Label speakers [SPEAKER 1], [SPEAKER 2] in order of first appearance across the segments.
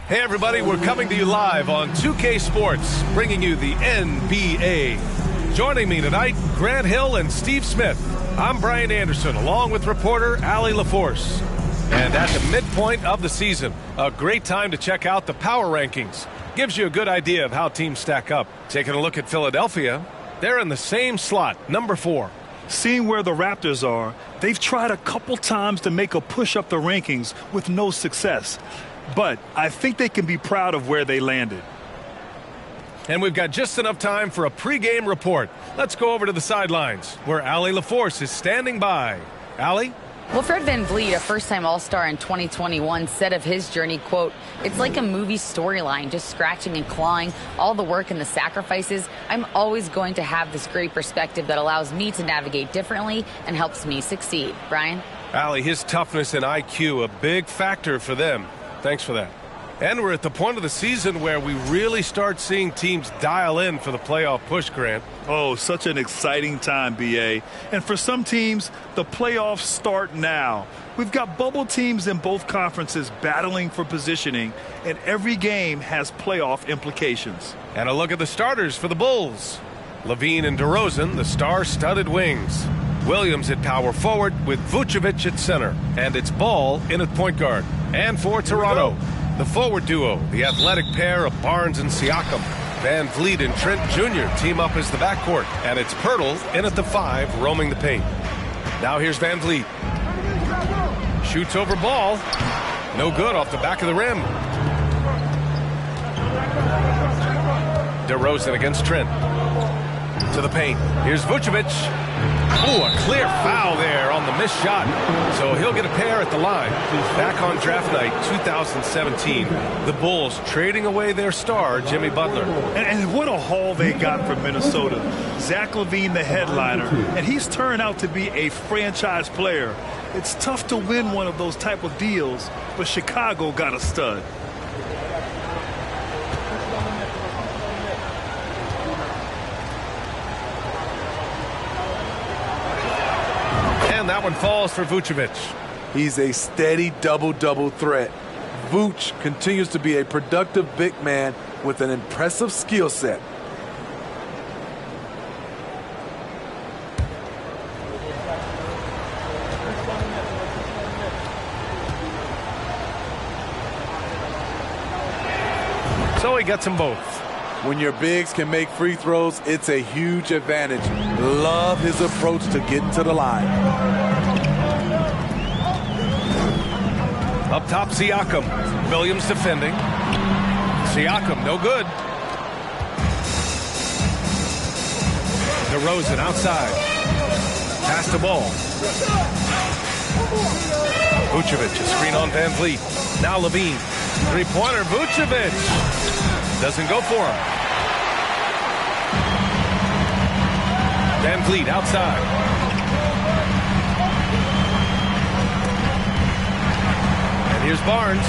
[SPEAKER 1] Hey everybody, we're coming to you live on 2K Sports, bringing you the NBA. Joining me tonight, Grant Hill and Steve Smith. I'm Brian Anderson, along with reporter Allie LaForce. And at the midpoint of the season, a great time to check out the power rankings. Gives you a good idea of how teams stack up. Taking a look at Philadelphia, they're in the same slot, number 4.
[SPEAKER 2] Seeing where the Raptors are, they've tried a couple times to make a push up the rankings with no success. But I think they can be proud of where they landed.
[SPEAKER 1] And we've got just enough time for a pregame report. Let's go over to the sidelines, where Allie LaForce is standing by. Allie?
[SPEAKER 3] Well, Fred VanVleet, a first-time All-Star in 2021, said of his journey, quote, "It's like a movie storyline, just scratching and clawing, all the work and the sacrifices. I'm always going to have this great perspective that allows me to navigate differently and helps me succeed." Brian?
[SPEAKER 1] Allie, his toughness and IQ, a big factor for them. Thanks for that. And we're at the point of the season where we really start seeing teams dial in for the playoff push, Grant.
[SPEAKER 2] Oh, such an exciting time, B.A. And for some teams, the playoffs start now. We've got bubble teams in both conferences battling for positioning, and every game has playoff implications.
[SPEAKER 1] And a look at the starters for the Bulls. Levine and DeRozan, the star-studded wings. Williams at power forward with Vucevic at center. And it's Ball in at point guard. And for Toronto, the forward duo, the athletic pair of Barnes and Siakam. VanVleet and Trent Jr. team up as the backcourt. And it's Pirtle in at the 5, roaming the paint. Now here's VanVleet. Shoots over Ball. No good off the back of the rim. DeRozan against Trent. To the paint. Here's Vucevic. Ooh, a clear foul there on the missed shot. So he'll get a pair at the line. Back on draft night 2017, the Bulls trading away their star, Jimmy Butler.
[SPEAKER 2] And what a haul they got from Minnesota. Zach LaVine, the headliner, and he's turned out to be a franchise player. It's tough to win one of those type of deals, but Chicago got a stud.
[SPEAKER 1] That one falls for Vucevic.
[SPEAKER 4] He's a steady double-double threat. Vuce continues to be a productive big man with an impressive skill set.
[SPEAKER 1] So he gets them both.
[SPEAKER 4] When your bigs can make free throws, it's a huge advantage. Love his approach to getting to the line.
[SPEAKER 1] Up top, Siakam. Williams defending. Siakam, no good. DeRozan outside. Pass the ball. Vucevic, a screen on VanVleet. Now Levine. Three-pointer, Vucevic. Doesn't go for him. VanVleet outside. And here's Barnes.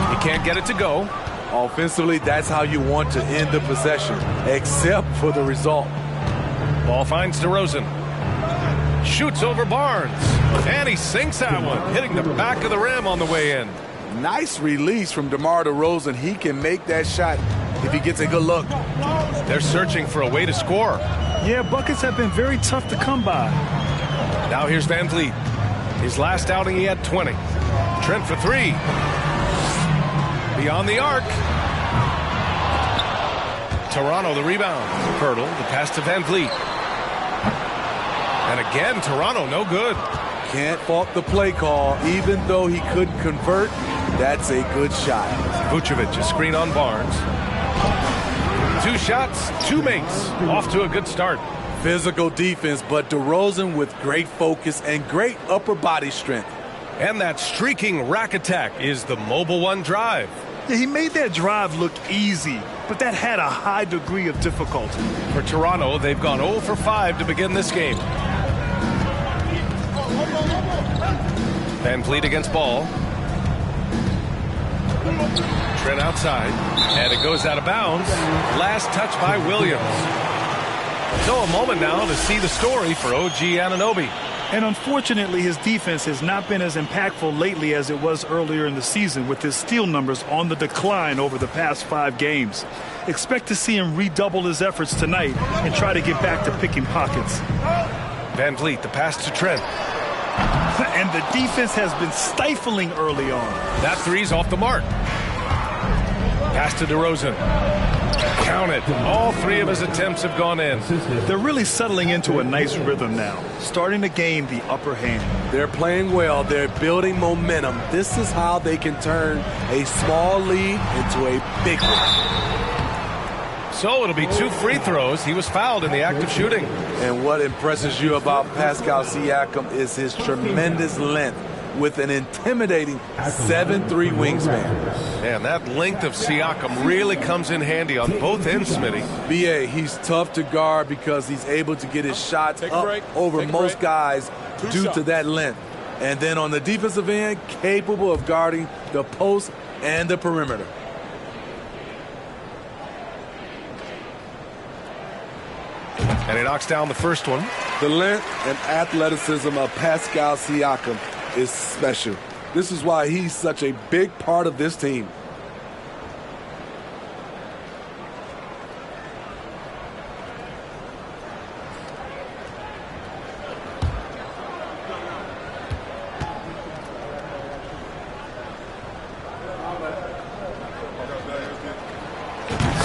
[SPEAKER 1] He can't get it to go.
[SPEAKER 4] Offensively, that's how you want to end the possession, except for the result.
[SPEAKER 1] Ball finds DeRozan. Shoots over Barnes. And he sinks that one, hitting the back of the rim on the way in.
[SPEAKER 4] Nice release from DeMar DeRozan. He can make that shot if he gets a good look.
[SPEAKER 1] They're searching for a way to score.
[SPEAKER 2] Yeah, buckets have been very tough to come by.
[SPEAKER 1] Now here's VanVleet. His last outing, he had 20. Trent for 3. Beyond the arc. Toronto the rebound. Pirtle, the pass to VanVleet. And again, Toronto no good.
[SPEAKER 4] Can't fault the play call. Even though he couldn't convert, that's a good shot.
[SPEAKER 1] Vucevic, a screen on Barnes. 2 shots, 2 makes. Off to a good start.
[SPEAKER 4] Physical defense, but DeRozan with great focus and great upper body strength.
[SPEAKER 1] And that streaking rack attack is the Mobile One drive.
[SPEAKER 2] Yeah, he made that drive look easy, but that had a high degree of difficulty.
[SPEAKER 1] For Toronto, they've gone 0 for 5 to begin this game. VanVleet against Ball. Trent outside, and it goes out of bounds. Last touch by Williams. So a moment now to see the story for OG Anunoby.
[SPEAKER 2] And unfortunately, his defense has not been as impactful lately as it was earlier in the season, with his steal numbers on the decline over the past 5 games. Expect to see him redouble his efforts tonight and try to get back to picking pockets.
[SPEAKER 1] Van Vliet, the pass to Trent.
[SPEAKER 2] And the defense has been stifling early on.
[SPEAKER 1] That three's off the mark. Pass to DeRozan. Count it. All 3 of his attempts have gone in.
[SPEAKER 2] They're really settling into a nice rhythm now, starting to gain the upper hand.
[SPEAKER 4] They're playing well. They're building momentum. This is how they can turn a small lead into a big one.
[SPEAKER 1] So it'll be 2 free throws. He was fouled in the act of shooting.
[SPEAKER 4] And what impresses you about Pascal Siakam is his tremendous length with an intimidating 7'3" wingspan.
[SPEAKER 1] And that length of Siakam really comes in handy on both ends, Smitty.
[SPEAKER 4] BA, he's tough to guard because he's able to get his shots up over most guys due to that length. And then on the defensive end, capable of guarding the post and the perimeter.
[SPEAKER 1] And he knocks down the first one.
[SPEAKER 4] The length and athleticism of Pascal Siakam is special. This is why he's such a big part of this team.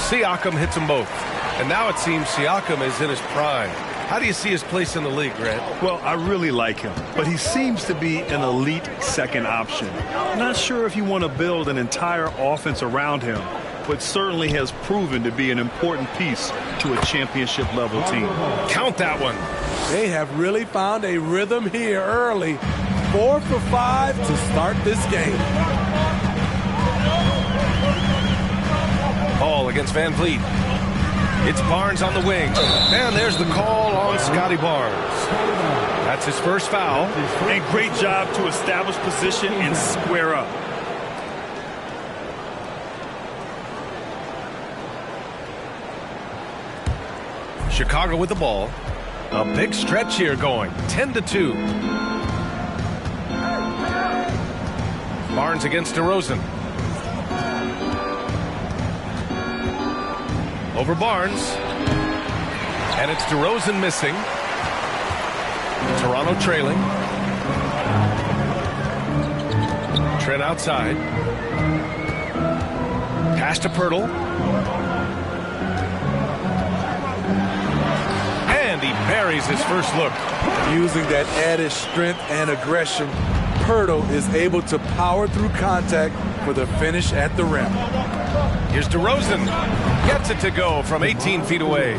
[SPEAKER 1] Siakam hits them both. And now it seems Siakam is in his prime. How do you see his place in the league, Grant?
[SPEAKER 2] Well, I really like him, but he seems to be an elite second option. Not sure if you want to build an entire offense around him, but certainly has proven to be an important piece to a championship-level team.
[SPEAKER 1] Count that one.
[SPEAKER 4] They have really found a rhythm here early. 4 for 5 to start this game.
[SPEAKER 1] Ball against Van Vliet. It's Barnes on the wing. And there's the call on Scotty Barnes. That's his first foul.
[SPEAKER 2] And great job to establish position and square up.
[SPEAKER 1] Chicago with the ball. A big stretch here going. 10-2. Barnes against DeRozan. Over Barnes. And it's DeRozan missing. Toronto trailing. Trent outside. Pass to Pirtle. And he buries his first look.
[SPEAKER 4] Using that added strength and aggression, Pirtle is able to power through contact for the finish at the rim.
[SPEAKER 1] Here's DeRozan. Gets it to go from 18 feet away.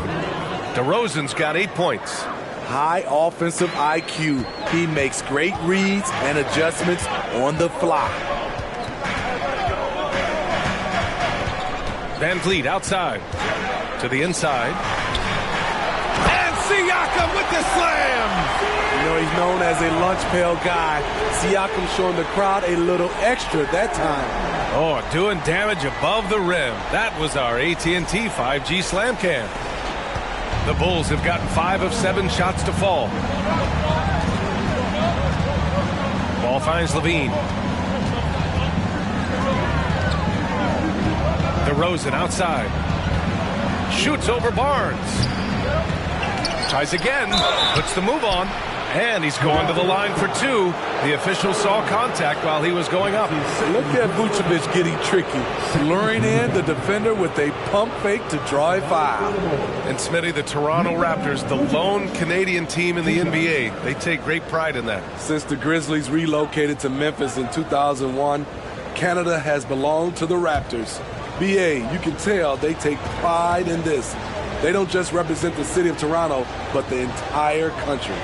[SPEAKER 1] DeRozan's got 8 points.
[SPEAKER 4] High offensive IQ. He makes great reads and adjustments on the fly.
[SPEAKER 1] Van Vliet outside. To the inside. And Siakam with the slam!
[SPEAKER 4] You know, he's known as a lunch pail guy. Siakam showing the crowd a little extra that time.
[SPEAKER 1] Oh, doing damage above the rim. That was our AT&T 5G slam cam. The Bulls have gotten 5 of 7 shots to fall. Ball finds Levine. DeRozan outside. Shoots over Barnes. Tries again. Puts the move on. And he's going to the line for 2. The official saw contact while he was going up.
[SPEAKER 4] Look at Vucevic getting tricky. Luring in the defender with a pump fake to draw a foul.
[SPEAKER 1] And Smitty, the Toronto Raptors, the lone Canadian team in the NBA. They take great pride in that.
[SPEAKER 4] Since the Grizzlies relocated to Memphis in 2001, Canada has belonged to the Raptors. BA, you can tell they take pride in this. They don't just represent the city of Toronto, but the entire country.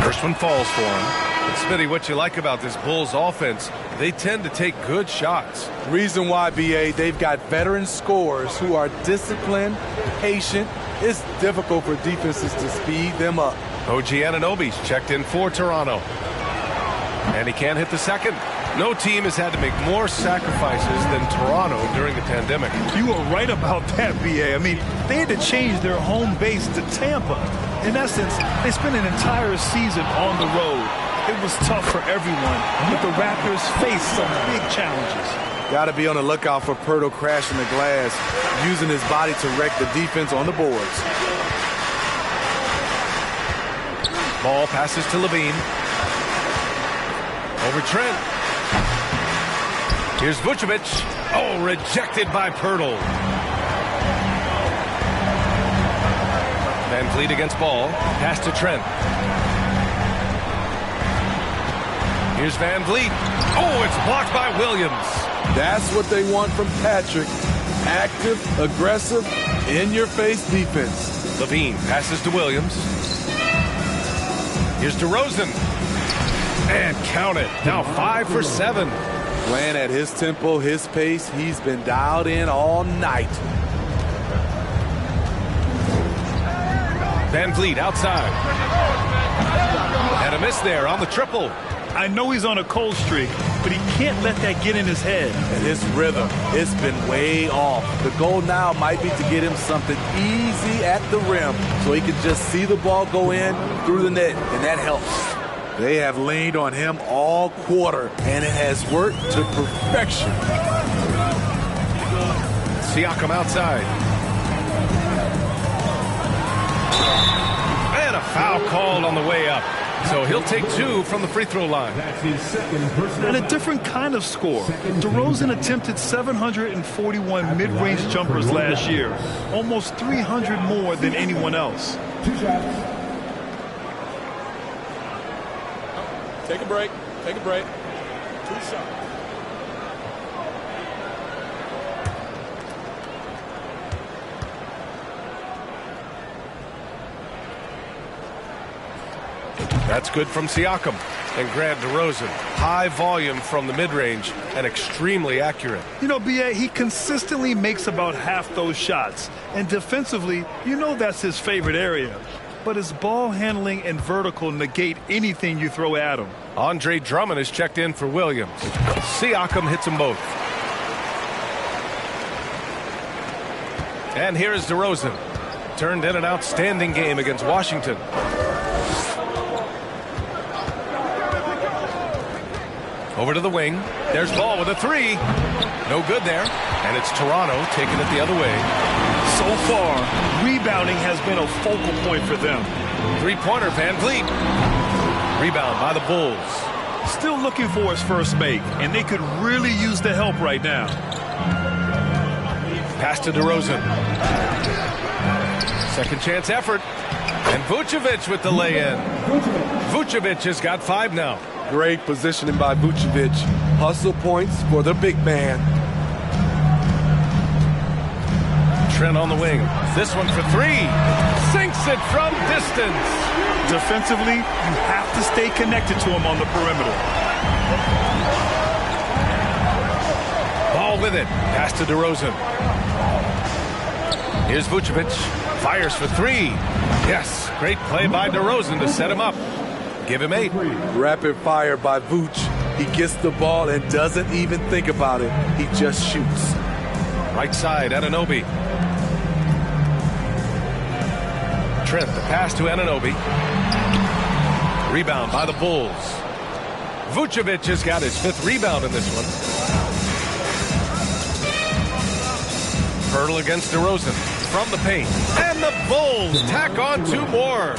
[SPEAKER 1] First one falls for him. And Smitty, what you like about this Bulls offense, they tend to take good shots.
[SPEAKER 4] Reason why, BA, they've got veteran scorers who are disciplined, patient. It's difficult for defenses to speed them up.
[SPEAKER 1] OG Anunoby's checked in for Toronto. And he can't hit the second. No team has had to make more sacrifices than Toronto during the pandemic.
[SPEAKER 2] You were right about that, BA. I mean, they had to change their home base to Tampa. In essence, they spent an entire season on the road. It was tough for everyone, but the Raptors faced some big challenges.
[SPEAKER 5] Got to be on the lookout for Pirtle crashing the glass, using his body to wreck the defense on the boards.
[SPEAKER 1] Ball passes to Levine. Over Trent. Here's Vucevic. Oh, rejected by Pirtle. Van Vliet against Ball. Pass to Trent. Here's Van Vliet. Oh, it's blocked by Williams.
[SPEAKER 4] That's what they want from Patrick. Active, aggressive, in-your-face defense.
[SPEAKER 1] Levine passes to Williams. Here's DeRozan. And count it. Now 5 for 7.
[SPEAKER 5] Playing at his tempo, his pace. He's been dialed in all night.
[SPEAKER 1] Van Vliet outside. And a miss there on the triple.
[SPEAKER 2] I know he's on a cold streak, but he can't let that get in his head.
[SPEAKER 5] And his rhythm, it's been way off. The goal now might be to get him something easy at the rim so he can just see the ball go in through the net, and that helps. They have leaned on him all quarter, and it has worked to perfection.
[SPEAKER 1] Siakam outside. And a foul called on the way up. So he'll take 2 from the free throw line.
[SPEAKER 2] And a different kind of score. DeRozan attempted 741 mid-range jumpers last year, almost 300 more than anyone else.
[SPEAKER 4] Take a break. Take a break. 2 shots.
[SPEAKER 1] That's good from Siakam. And Grant DeRozan, high volume from the mid-range and extremely accurate.
[SPEAKER 2] You know, B.A., he consistently makes about half those shots. And defensively, you know that's his favorite area. But his ball handling and vertical negate anything you throw at him.
[SPEAKER 1] Andre Drummond is checked in for Williams. Siakam hits them both. And here is DeRozan. Turned in an outstanding game against Washington. Over to the wing. There's Ball with a 3. No good there. And it's Toronto taking it the other way.
[SPEAKER 2] So far, rebounding has been a focal point for them.
[SPEAKER 1] Three-pointer, Van Vliet. Rebound by the Bulls.
[SPEAKER 2] Still looking for his first make, and they could really use the help right now.
[SPEAKER 1] Pass to DeRozan. Second chance effort. And Vucevic with the lay-in. Vucevic has got 5 now.
[SPEAKER 4] Great positioning by Vucevic. Hustle points for the big man.
[SPEAKER 1] Trent on the wing. This one for 3. Sinks it from distance.
[SPEAKER 2] Defensively, you have to stay connected to him on the perimeter.
[SPEAKER 1] Ball with it. Pass to DeRozan. Here's Vucevic. Fires for 3. Yes, great play by DeRozan to set him up. Give him 8.
[SPEAKER 5] Rapid fire by Vooch. He gets the ball and doesn't even think about it. He just shoots.
[SPEAKER 1] Right side, Anunoby. Trent, the pass to Anunoby. Rebound by the Bulls. Vucevic has got his 5th rebound in this one. Pirtle against DeRozan from the paint. And the Bulls tack on 2 more.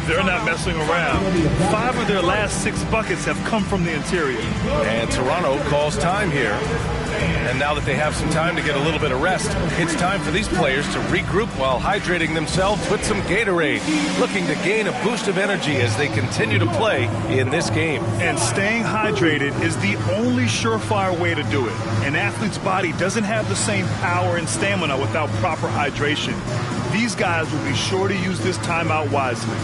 [SPEAKER 2] They're not messing around. 5 of their last 6 buckets have come from the interior.
[SPEAKER 1] And Toronto calls time here. And now that they have some time to get a little bit of rest, it's time for these players to regroup while hydrating themselves with some Gatorade, looking to gain a boost of energy as they continue to play in this game.
[SPEAKER 2] And staying hydrated is the only surefire way to do it. An athlete's body doesn't have the same power and stamina without proper hydration. These guys will be sure to use this timeout wisely.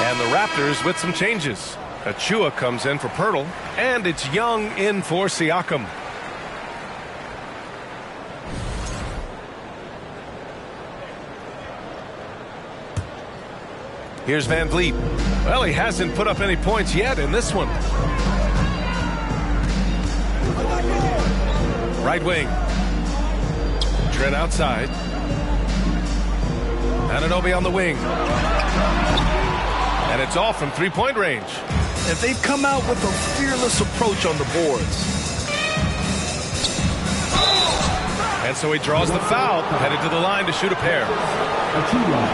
[SPEAKER 1] And the Raptors with some changes. Achua comes in for Pirtle, and it's Young in for Siakam. Here's Van Vliet. Well, he hasn't put up any points yet in this one. Right wing. Trent outside. Anunoby on the wing. And it's off from three-point range.
[SPEAKER 2] And they've come out with a fearless approach on the boards.
[SPEAKER 1] And so he draws the foul, headed to the line to shoot a pair.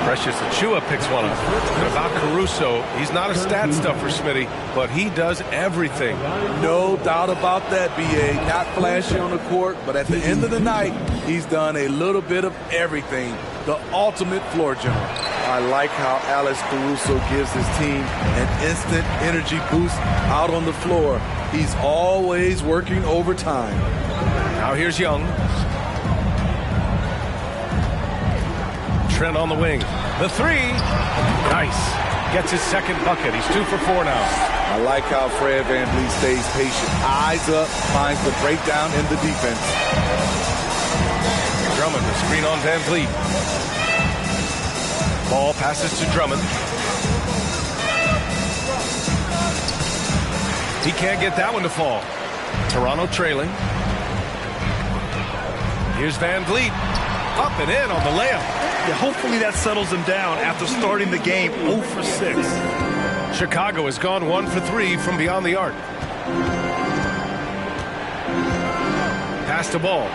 [SPEAKER 1] Precious Achua picks one up. And about Caruso, he's not a stat stuffer, Smitty, but he does everything.
[SPEAKER 5] No doubt about that, B.A. Not flashy on the court, but at the end of the night, he's done a little bit of everything. The ultimate floor general. I like how Alex Caruso gives his team an instant energy boost out on the floor. He's always working overtime.
[SPEAKER 1] Now here's Young. Trent on the wing. The three. Nice. Gets his second bucket. He's 2 for 4 now.
[SPEAKER 5] I like how Fred VanVleet stays patient. Eyes up, finds the breakdown in the defense.
[SPEAKER 1] Drummond, the screen on VanVleet. Ball passes to Drummond. He can't get that one to fall. Toronto trailing. Here's VanVleet. Up and in on the layup.
[SPEAKER 2] Yeah, hopefully that settles him down after starting the game 0 for 6.
[SPEAKER 1] Chicago has gone 1 for 3 from beyond the arc. Pass to Ball.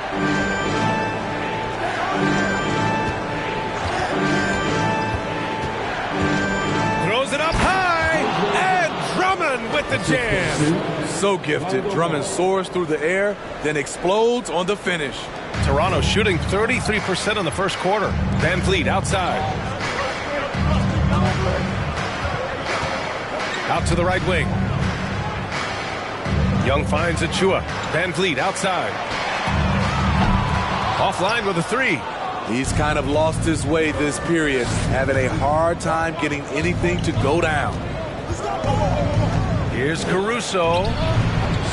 [SPEAKER 1] Throws it up high, and Drummond with the jam.
[SPEAKER 5] So gifted. Drummond soars through the air, then explodes on the finish.
[SPEAKER 1] Toronto shooting 33% in the first quarter. VanVleet outside. Out to the right wing. Young finds Achua. VanVleet outside. Offline with a three.
[SPEAKER 5] He's kind of lost his way this period, having a hard time getting anything to go down.
[SPEAKER 1] Here's Caruso.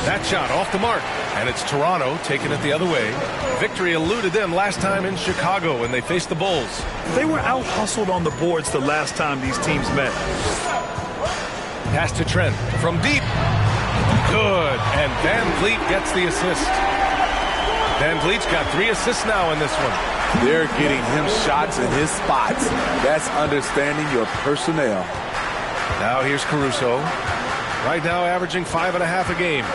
[SPEAKER 1] That shot off the mark. And it's Toronto taking it the other way. Victory eluded them last time in Chicago when they faced the Bulls.
[SPEAKER 2] They were out-hustled on the boards the last time these teams met.
[SPEAKER 1] Pass to Trent from deep. Good. And VanVleet gets the assist. VanVleet's got 3 assists now in this one.
[SPEAKER 5] They're getting him shots in his spots. That's understanding your personnel.
[SPEAKER 1] Now here's Caruso. Right now averaging 5.5 a game.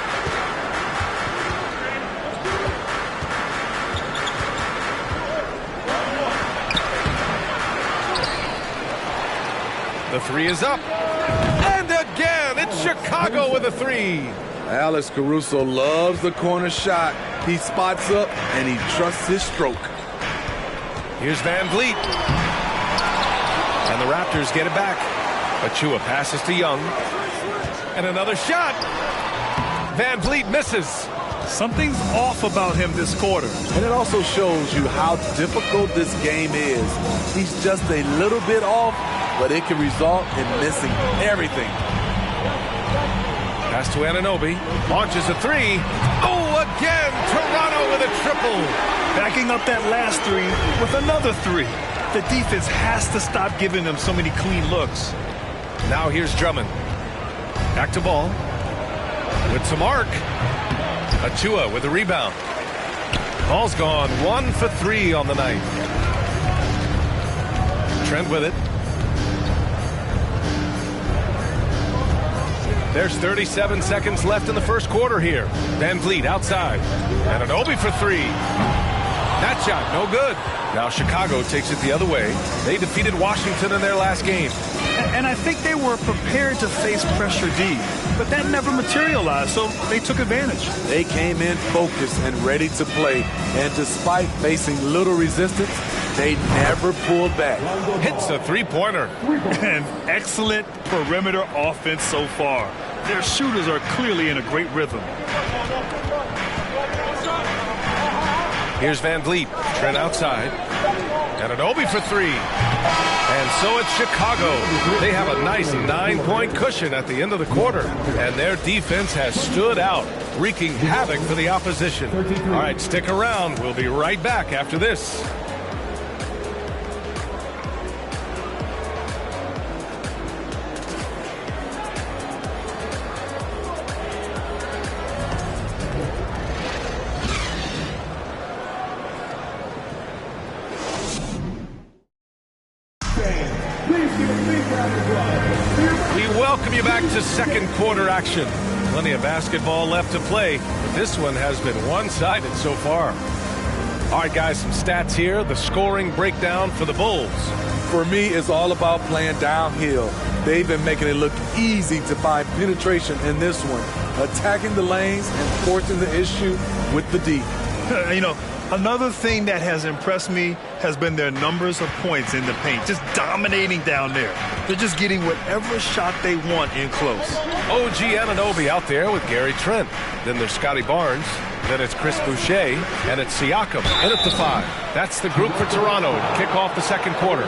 [SPEAKER 1] The three is up. And again, it's Chicago with a three.
[SPEAKER 5] Alex Caruso loves the corner shot. He spots up and he trusts his stroke.
[SPEAKER 1] Here's VanVleet. And the Raptors get it back. Achua passes to Young. And another shot. VanVleet misses.
[SPEAKER 2] Something's off about him this quarter.
[SPEAKER 5] And it also shows you how difficult this game is. He's just a little bit off, but it can result in missing everything.
[SPEAKER 1] Pass to Anunoby. Launches a three. Oh, again, Toronto with a triple.
[SPEAKER 2] Backing up that last three with another three. The defense has to stop giving them so many clean looks.
[SPEAKER 1] Now here's Drummond. Back to Ball. With some arc. Achua with a rebound. Ball's gone 1 for 3 on the night. Trent with it. There's 37 seconds left in the first quarter here. VanVleet outside. Anunoby for 3. That shot, no good. Now Chicago takes it the other way. They defeated Washington in their last game.
[SPEAKER 2] And I think they were prepared to face pressure D, but that never materialized, so they took advantage.
[SPEAKER 5] They came in focused and ready to play, and despite facing little resistance, they never pulled back.
[SPEAKER 1] Hits a three-pointer.
[SPEAKER 2] An excellent perimeter offense so far. Their shooters are clearly in a great rhythm.
[SPEAKER 1] Here's VanVleet. Trent outside. Anunoby for 3. And so it's Chicago. They have a nice 9-point cushion at the end of the quarter. And their defense has stood out, wreaking havoc for the opposition. All right, stick around. We'll be right back after this. We welcome you back to second quarter action. Plenty of basketball left to play, but this one has been one-sided so far. All right, guys, some stats here. The scoring breakdown for the Bulls.
[SPEAKER 4] For me, it's all about playing downhill. They've been making it look easy to find penetration in this one, attacking the lanes and forcing the issue with the D.
[SPEAKER 2] You know, another thing that has impressed me has been their numbers of points in the paint, just dominating down there. They're just getting whatever shot they want in close.
[SPEAKER 1] OG Anunoby out there with Gary Trent. Then there's Scotty Barnes. Then it's Chris Boucher. And it's Siakam in at the 5. That's the group for Toronto to kick off the second quarter.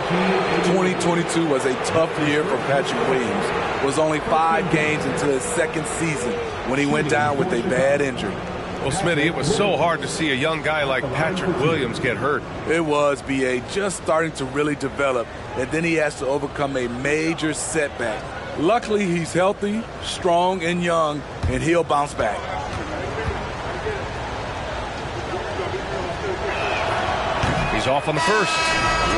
[SPEAKER 4] 2022 was a tough year for Patrick Williams. It was only 5 games into his second season when he went down with a bad injury.
[SPEAKER 1] Well, Smitty, it was so hard to see a young guy like Patrick Williams get hurt.
[SPEAKER 4] It was, B.A., just starting to really develop, and then he has to overcome a major setback. Luckily, he's healthy, strong, and young, and he'll bounce back.
[SPEAKER 1] He's off on the first.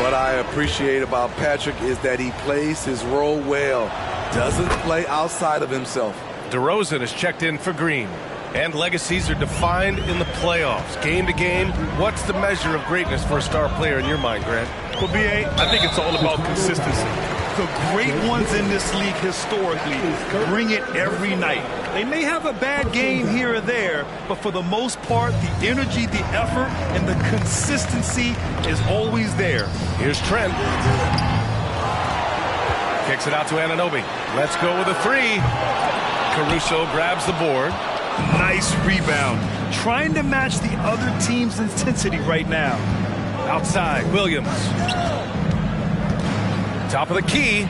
[SPEAKER 4] What I appreciate about Patrick is that he plays his role well, doesn't play outside of himself.
[SPEAKER 1] DeRozan is checked in for Green. And legacies are defined in the playoffs. Game to game, what's the measure of greatness for a star player in your mind, Grant?
[SPEAKER 2] Well, B.A., I think it's all about consistency. The great ones in this league historically bring it every night. They may have a bad game here or there, but for the most part, the energy, the effort, and the consistency is always there.
[SPEAKER 1] Here's Trent. Kicks it out to Anunoby. Let's go with a 3. Caruso grabs the board.
[SPEAKER 2] Nice rebound. Trying to match the other team's intensity right now.
[SPEAKER 1] Outside, Williams. Top of the key.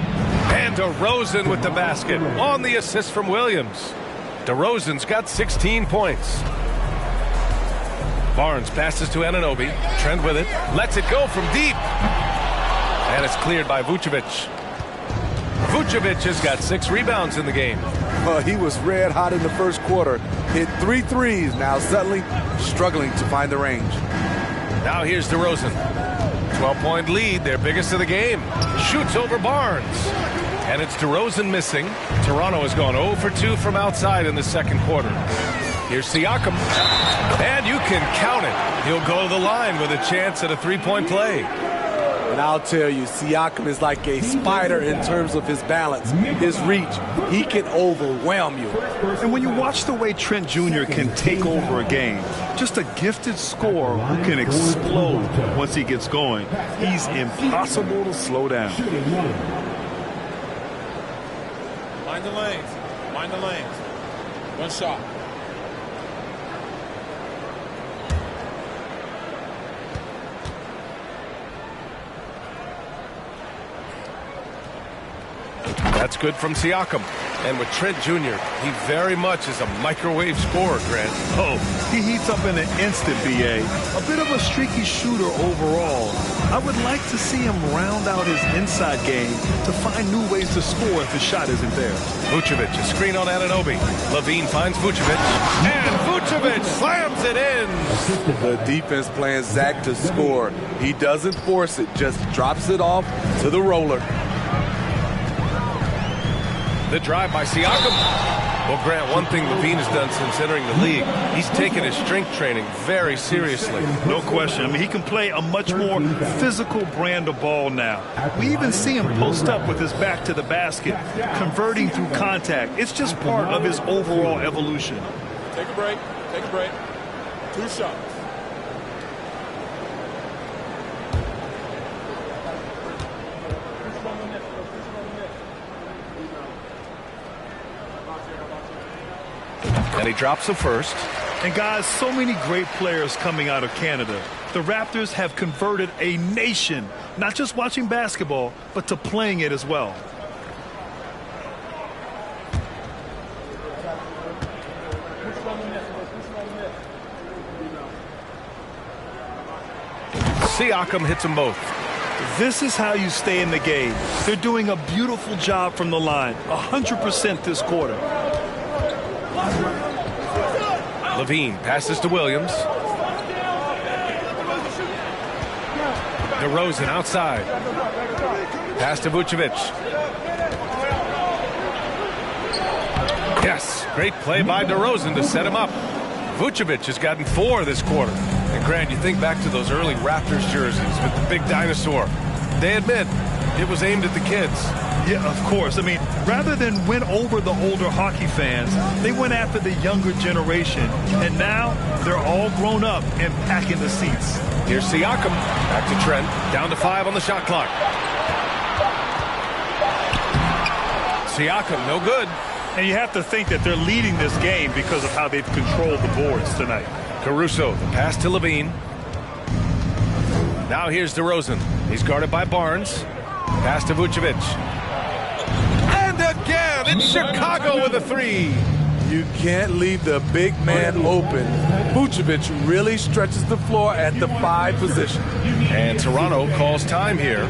[SPEAKER 1] And DeRozan with the basket on the assist from Williams. DeRozan's got 16 points. Barnes passes to Anunoby. Trent with it. Lets it go from deep. And it's cleared by Vucevic. Vucevic has got 6 rebounds in the game.
[SPEAKER 4] He was red hot in the first quarter. Hit 3 threes. Now suddenly struggling to find the range.
[SPEAKER 1] Now here's DeRozan. 12-point lead, their biggest of the game. Shoots over Barnes. And it's DeRozan missing. Toronto has gone 0 for 2 from outside in the second quarter. Here's Siakam. And you can count it. He'll go to the line with a chance at a 3-point play.
[SPEAKER 4] And I'll tell you, Siakam is like a spider in terms of his balance, his reach. He can overwhelm you.
[SPEAKER 2] And when you watch the way Trent Jr. can take over a game, just a gifted scorer who can explode once he gets going. He's impossible to slow down.
[SPEAKER 6] Mind the lanes. Mind the lanes. One shot.
[SPEAKER 1] That's good from Siakam. And with Trent Jr., he very much is a microwave scorer, Grant.
[SPEAKER 2] Oh, he heats up in an instant, B.A. A bit of a streaky shooter overall. I would like to see him round out his inside game to find new ways to score if the shot isn't there.
[SPEAKER 1] Vucevic, a screen on Anunoby. Levine finds Vucevic. And Vucevic slams it in.
[SPEAKER 4] The defense playing Zach to score. He doesn't force it, just drops it off to the roller.
[SPEAKER 1] The drive by Siakam. Well, Grant, one thing Levine has done since entering the league, he's taken his strength training very seriously.
[SPEAKER 2] No question. I mean, he can play a much more physical brand of ball now. We even see him post up with his back to the basket, converting through contact. It's just part of his overall evolution.
[SPEAKER 6] Take a break. Take a break. 2 shots.
[SPEAKER 1] And he drops the first.
[SPEAKER 2] And guys, so many great players coming out of Canada. The Raptors have converted a nation, not just watching basketball, but to playing it as well.
[SPEAKER 1] Siakam hits them both.
[SPEAKER 2] This is how you stay in the game. They're doing a beautiful job from the line, 100% this quarter.
[SPEAKER 1] Levine passes to Williams. DeRozan outside. Pass to Vucevic. Yes, great play by DeRozan to set him up. Vucevic has gotten 4 this quarter. And Grant, you think back to those early Raptors jerseys with the big dinosaur. They admit it was aimed at the kids.
[SPEAKER 2] Yeah, of course. I mean, rather than win over the older hockey fans, they went after the younger generation. And now they're all grown up and packing the seats.
[SPEAKER 1] Here's Siakam. Back to Trent. Down to 5 on the shot clock. Siakam, no good.
[SPEAKER 2] And you have to think that they're leading this game because of how they've controlled the boards tonight.
[SPEAKER 1] Caruso, the pass to Levine. Now here's DeRozan. He's guarded by Barnes. Pass to Vucevic. And again, it's Chicago with a 3.
[SPEAKER 5] You can't leave the big man open. Vucevic really stretches the floor at the 5 position.
[SPEAKER 1] And Toronto calls time here.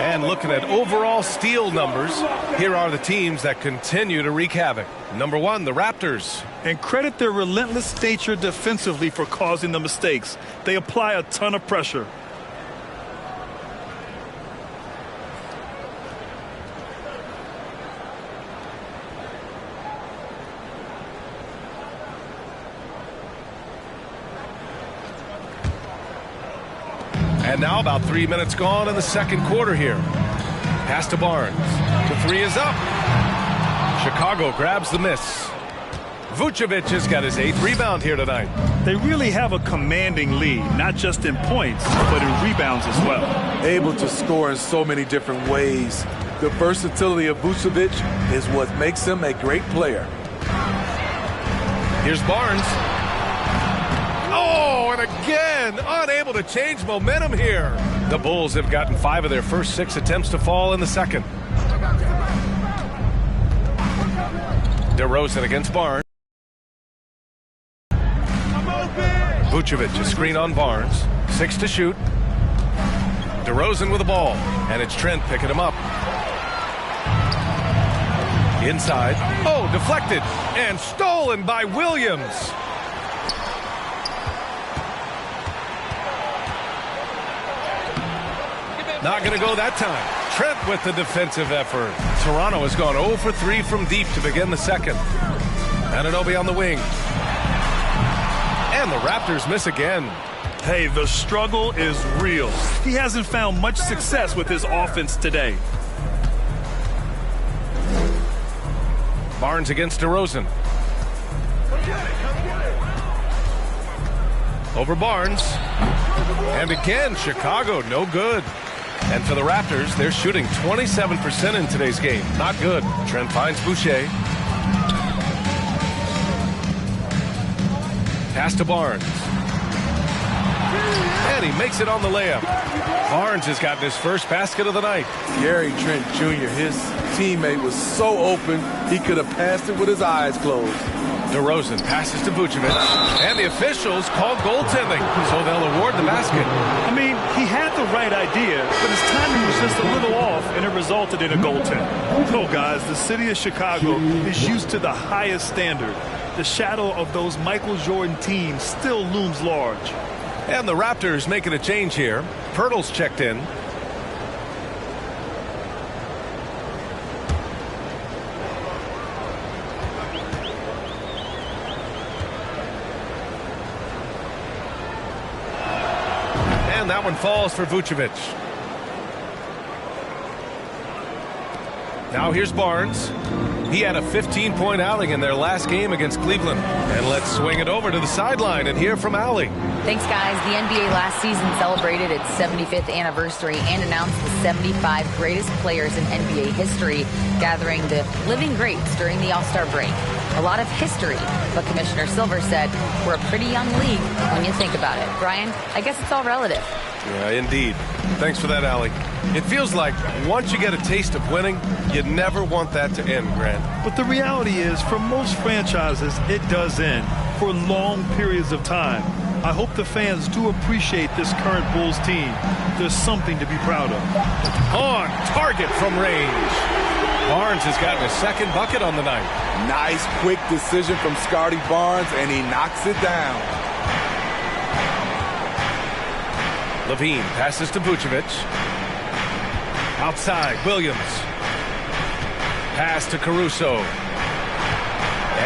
[SPEAKER 1] And looking at overall steal numbers, here are the teams that continue to wreak havoc. Number 1, the Raptors.
[SPEAKER 2] And credit their relentless nature defensively for causing the mistakes. They apply a ton of pressure.
[SPEAKER 1] And now about 3 minutes gone in the second quarter here. Pass to Barnes. The 3 is up. Chicago grabs the miss. Vucevic has got his 8th rebound here tonight.
[SPEAKER 2] They really have a commanding lead, not just in points, but in rebounds as well.
[SPEAKER 5] Able to score in so many different ways. The versatility of Vucevic is what makes him a great player.
[SPEAKER 1] Here's Barnes. Oh, and again, unable to change momentum here. The Bulls have gotten 5 of their first 6 attempts to fall in the second. DeRozan against Barnes. Vucevic, a screen on Barnes. 6 to shoot. DeRozan with the ball, and it's Trent picking him up. Inside. Oh, deflected and stolen by Williams. Not going to go that time. Trent with the defensive effort. Toronto has gone 0 for 3 from deep to begin the second. Anunoby on the wing. And the Raptors miss again.
[SPEAKER 2] Hey, the struggle is real. He hasn't found much success with his offense today.
[SPEAKER 1] Barnes against DeRozan. Over Barnes. And again, Chicago, no good. And for the Raptors, they're shooting 27% in today's game. Not good. Trent finds Boucher. Pass to Barnes. And he makes it on the layup. Barnes has gotten his first basket of the night.
[SPEAKER 4] Gary Trent Jr., his teammate, was so open, he could have passed it with his eyes closed.
[SPEAKER 1] DeRozan passes to Vucevic, and the officials call goaltending, so they'll award the basket.
[SPEAKER 2] I mean, he had the right idea, but his timing was just a little off, and it resulted in a goaltend. Oh, guys, the city of Chicago is used to the highest standard. The shadow of those Michael Jordan teams still looms large.
[SPEAKER 1] And the Raptors making a change here. Pirtle's checked in. And that one falls for Vucevic. Now here's Barnes. He had a 15-point outing in their last game against Cleveland. And let's swing it over to the sideline and hear from Allie.
[SPEAKER 3] Thanks, guys. The NBA last season celebrated its 75th anniversary and announced the 75 greatest players in NBA history, gathering the living greats during the All-Star break. A lot of history, but Commissioner Silver said we're a pretty young league when you think about it. Brian, I guess it's all relative.
[SPEAKER 1] Yeah, indeed. Thanks for that, Allie. It feels like once you get a taste of winning, you never want that to end, Grant.
[SPEAKER 2] But the reality is, for most franchises, it does end for long periods of time. I hope the fans do appreciate this current Bulls team. There's something to be proud of.
[SPEAKER 1] On target from range. Barnes has gotten his second bucket on the night.
[SPEAKER 4] Nice quick decision from Scotty Barnes, and he knocks it down.
[SPEAKER 1] Levine passes to Vucevic. Outside, Williams. Pass to Caruso.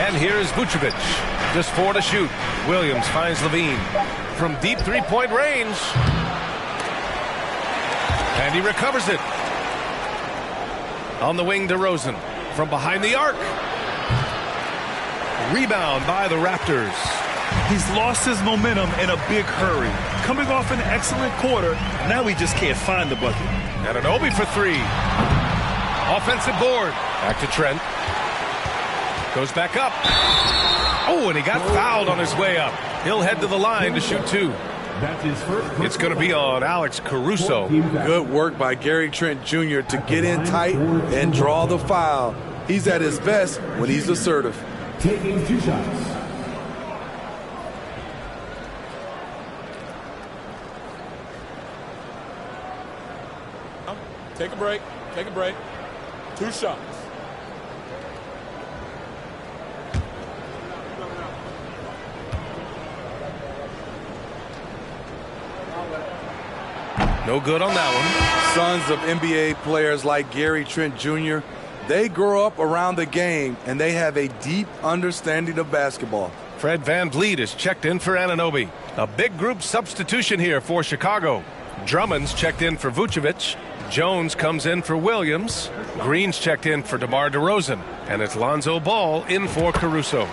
[SPEAKER 1] And here's Vucevic. Just 4 to shoot. Williams finds Levine from deep three-point range. And he recovers it. On the wing, DeRozan from behind the arc. Rebound by the Raptors.
[SPEAKER 2] He's lost his momentum in a big hurry. Coming off an excellent quarter, now he just can't find the bucket.
[SPEAKER 1] And an Obi for 3. Offensive board. Back to Trent. Goes back up. Oh, and he got fouled on his way up. He'll head to the line to shoot 2. It's going to be on Alex Caruso.
[SPEAKER 4] Good work by Gary Trent Jr. to get in tight and draw the foul. He's at his best when he's assertive.
[SPEAKER 7] Taking 2 shots.
[SPEAKER 6] Take a break. Take a break. 2 shots.
[SPEAKER 1] No good on that one.
[SPEAKER 4] Sons of NBA players like Gary Trent Jr., they grow up around the game, and they have a deep understanding of basketball.
[SPEAKER 1] Fred VanVleet is checked in for Anunoby. A big group substitution here for Chicago. Drummond's checked in for Vucevic. Jones comes in for Williams. Green's checked in for DeMar DeRozan. And it's Lonzo Ball in for Caruso.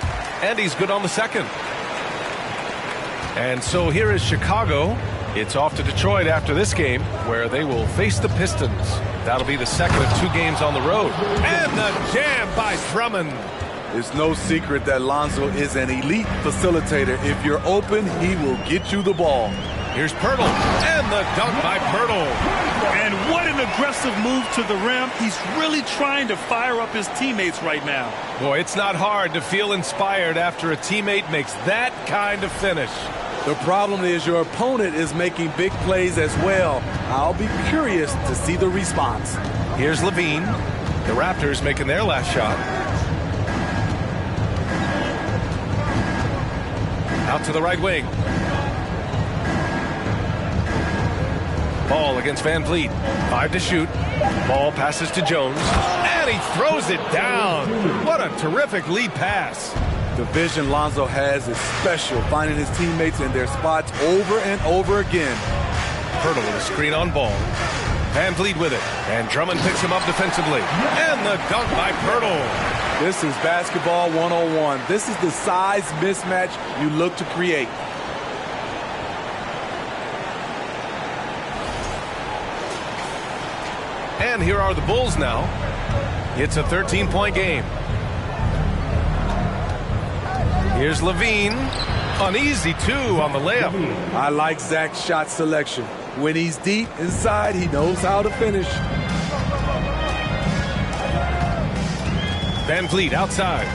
[SPEAKER 1] And he's good on the second. And so here is Chicago. It's off to Detroit after this game, where they will face the Pistons. That'll be the second of 2 games on the road. And the jam by Drummond.
[SPEAKER 4] It's no secret that Lonzo is an elite facilitator. If you're open, he will get you the ball.
[SPEAKER 1] Here's Pirtle, and the dunk by Pirtle.
[SPEAKER 2] And what an aggressive move to the rim. He's really trying to fire up his teammates right now.
[SPEAKER 1] Boy, it's not hard to feel inspired after a teammate makes that kind of finish.
[SPEAKER 4] The problem is your opponent is making big plays as well. I'll be curious to see the response.
[SPEAKER 1] Here's Levine. The Raptors making their last shot. Out to the right wing. Ball against VanVleet. 5 to shoot. Ball passes to Jones. And he throws it down. What a terrific lead pass.
[SPEAKER 4] The vision Lonzo has is special, finding his teammates in their spots over and over again.
[SPEAKER 1] Pirtle with a screen on Ball. VanVleet with it. And Drummond picks him up defensively. And the dunk by Pirtle.
[SPEAKER 4] This is basketball 101. This is the size mismatch you look to create.
[SPEAKER 1] And here are the Bulls now. It's a 13-point game. Here's Levine. An easy 2 on the layup.
[SPEAKER 4] I like Zach's shot selection. When he's deep inside, he knows how to finish.
[SPEAKER 1] Van Vliet outside.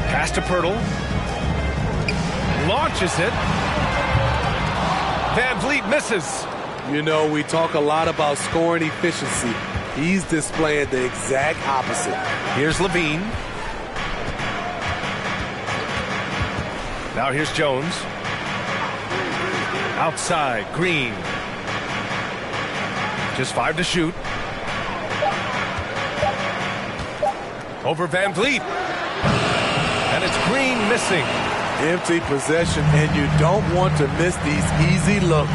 [SPEAKER 1] Pass to Pirtle. Launches it. Van Vliet misses.
[SPEAKER 4] You know, we talk a lot about scoring efficiency. He's displaying the exact opposite.
[SPEAKER 1] Here's Levine. Now here's Jones. Outside, Green. Just 5 to shoot. Over Van Vliet. And it's Green missing.
[SPEAKER 4] Empty possession, and you don't want to miss these easy looks.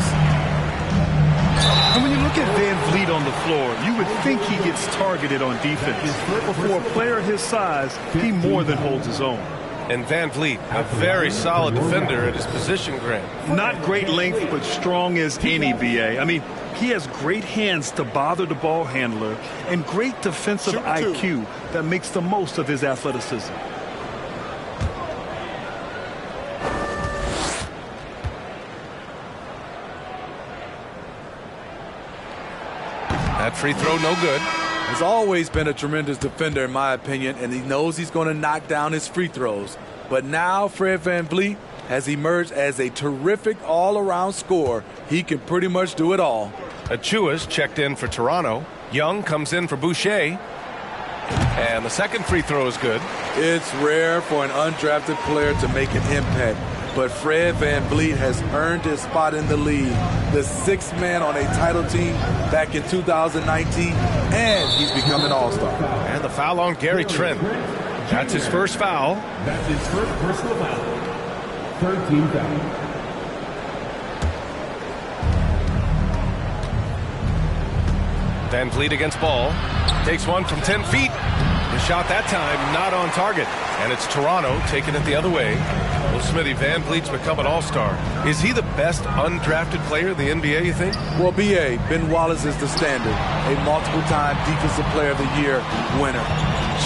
[SPEAKER 2] And when you look at Van Vliet on the floor, you would think he gets targeted on defense. But for a player his size, he more than holds his own.
[SPEAKER 1] And Van Vliet, a very solid defender at his position, Grant.
[SPEAKER 2] Not great length, but strong as any, B.A. I mean, he has great hands to bother the ball handler and great defensive IQ that makes the most of his athleticism.
[SPEAKER 1] That free throw no good.
[SPEAKER 4] He's always been a tremendous defender, in my opinion, and he knows he's going to knock down his free throws. But now Fred VanVleet has emerged as a terrific all-around scorer. He can pretty much do it all.
[SPEAKER 1] Achua's checked in for Toronto. Young comes in for Boucher. And the second free throw is good.
[SPEAKER 4] It's rare for an undrafted player to make an impact, but Fred VanVleet has earned his spot in the league. The sixth man on a title team back in 2019, and he's become an all-star.
[SPEAKER 1] And the foul on Gary Trent. That's his first foul.
[SPEAKER 7] That's his first personal foul. 13 foul.
[SPEAKER 1] Van Vliet against Ball. Takes one from 10 feet. The shot that time not on target. And it's Toronto taking it the other way. Well, Smitty, Van Vliet's become an all-star. Is he the best undrafted player in the NBA, you think?
[SPEAKER 4] Well, B.A., Ben Wallace is the standard. A multiple-time Defensive Player of the Year winner.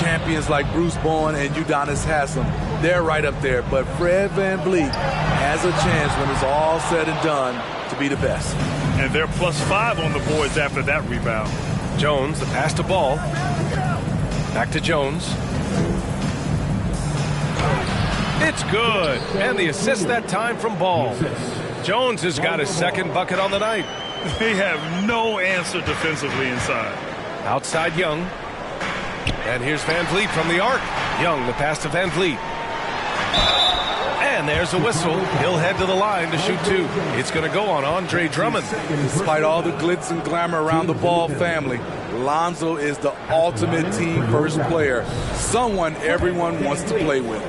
[SPEAKER 4] Champions like Bruce Bowen and Udonis Haslem, they're right up there. But Fred VanVleet has a chance when it's all said and done to be the best.
[SPEAKER 2] And they're +5 on the boards after that rebound.
[SPEAKER 1] Jones, the pass to Ball. Back to Jones. It's good. And the assist that time from Ball. Jones has got his second bucket on the night.
[SPEAKER 2] They have no answer defensively inside.
[SPEAKER 1] Outside Young. And here's Van Vliet from the arc. Young, the pass to Van Vliet. And there's a whistle. He'll head to the line to shoot two. It's going to go on Andre Drummond.
[SPEAKER 4] Despite all the glitz and glamour around the Ball family, Lonzo is the ultimate team first player. Someone everyone wants to play with.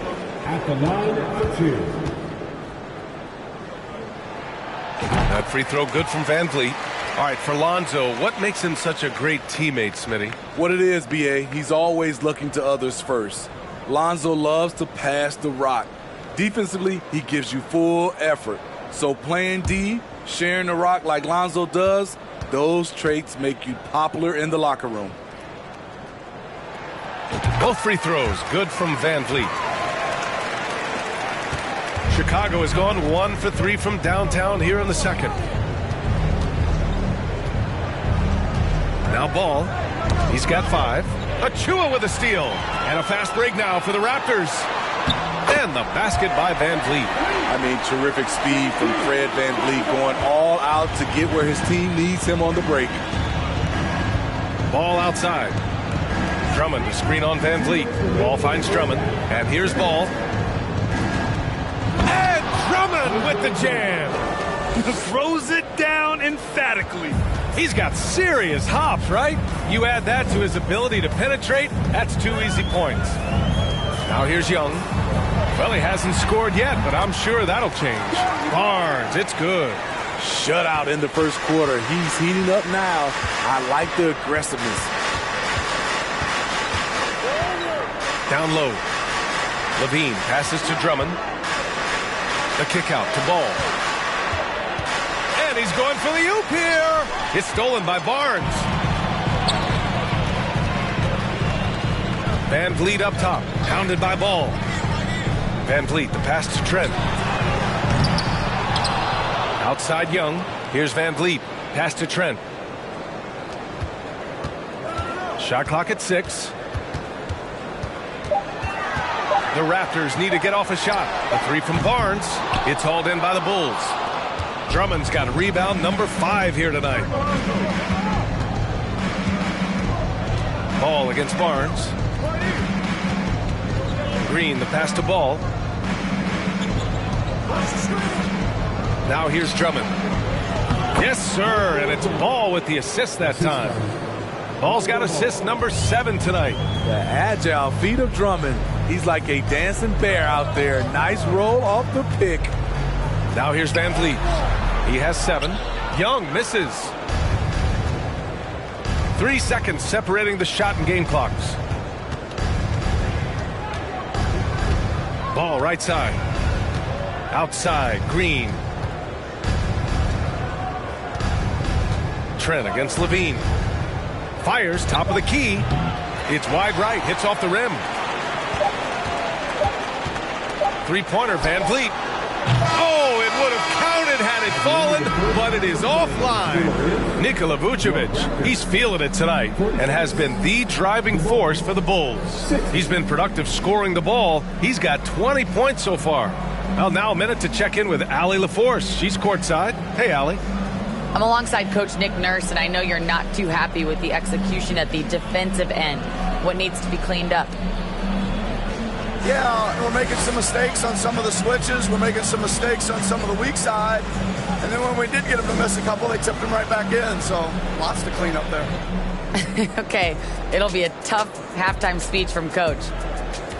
[SPEAKER 7] At the line for two.
[SPEAKER 1] That free throw good from Van Vliet. All right, for Lonzo, what makes him such a great teammate, Smitty?
[SPEAKER 4] What it is, B.A., he's always looking to others first. Lonzo loves to pass the rock. Defensively, he gives you full effort. So playing D, sharing the rock like Lonzo does, those traits make you popular in the locker room.
[SPEAKER 1] Both free throws good from Van Vliet. Chicago has gone 1 for 3 from downtown here in the second. Now Ball. He's got 5. Achua with a steal. And a fast break now for the Raptors. And the basket by Van Vliet.
[SPEAKER 4] I mean, terrific speed from Fred VanVleet, going all out to get where his team needs him on the break.
[SPEAKER 1] Ball outside. Drummond to screen on Van Vliet. Ball finds Drummond. And here's Ball. And Drummond with the jam.
[SPEAKER 2] Throws it down emphatically.
[SPEAKER 1] He's got serious hops, right? You add that to his ability to penetrate, that's 2 easy points. Now here's Young. Well, he hasn't scored yet, but I'm sure that'll change. Barnes, it's good.
[SPEAKER 4] Shutout in the first quarter. He's heating up now. I like the aggressiveness.
[SPEAKER 1] Down low. Levine passes to Drummond. The kick out to Ball. And he's going for the oop here. It's stolen by Barnes. Van Vliet up top, pounded by Ball. Van Vliet, the pass to Trent. Outside Young. Here's Van Vliet. Pass to Trent. Shot clock at 6. The Raptors need to get off a shot. A 3 from Barnes. It's hauled in by the Bulls. Drummond's got a rebound number 5 here tonight. Ball against Barnes. Green, the pass to Ball. Now here's Drummond. Yes, sir, and it's Ball with the assist that time. Ball's got assist number 7 tonight.
[SPEAKER 5] The agile feet of Drummond. He's like a dancing bear out there. Nice roll off the pick.
[SPEAKER 1] Now here's Van Vliet. He has 7. Young misses. 3 seconds separating the shot and game clocks. Ball right side. Outside, Green. Trent against Levine. Fires, top of the key. It's wide right, hits off the rim. Three-pointer, Van Vliet. Oh, it would have counted had it fallen, but it is offline. Nikola Vucevic, he's feeling it tonight and has been the driving force for the Bulls. He's been productive scoring the ball. He's got 20 points so far. Well, now a minute to check in with Allie LaForce. She's courtside. Hey, Allie.
[SPEAKER 3] I'm alongside Coach Nick Nurse, and I know you're not too happy with the execution at the defensive end. What needs to be cleaned up?
[SPEAKER 8] Yeah, we're making some mistakes on some of the switches. We're making some mistakes on some of the weak side. And then when we did get them to miss a couple, they tipped them right back in. So lots to clean up there.
[SPEAKER 3] Okay, it'll be a tough halftime speech from Coach.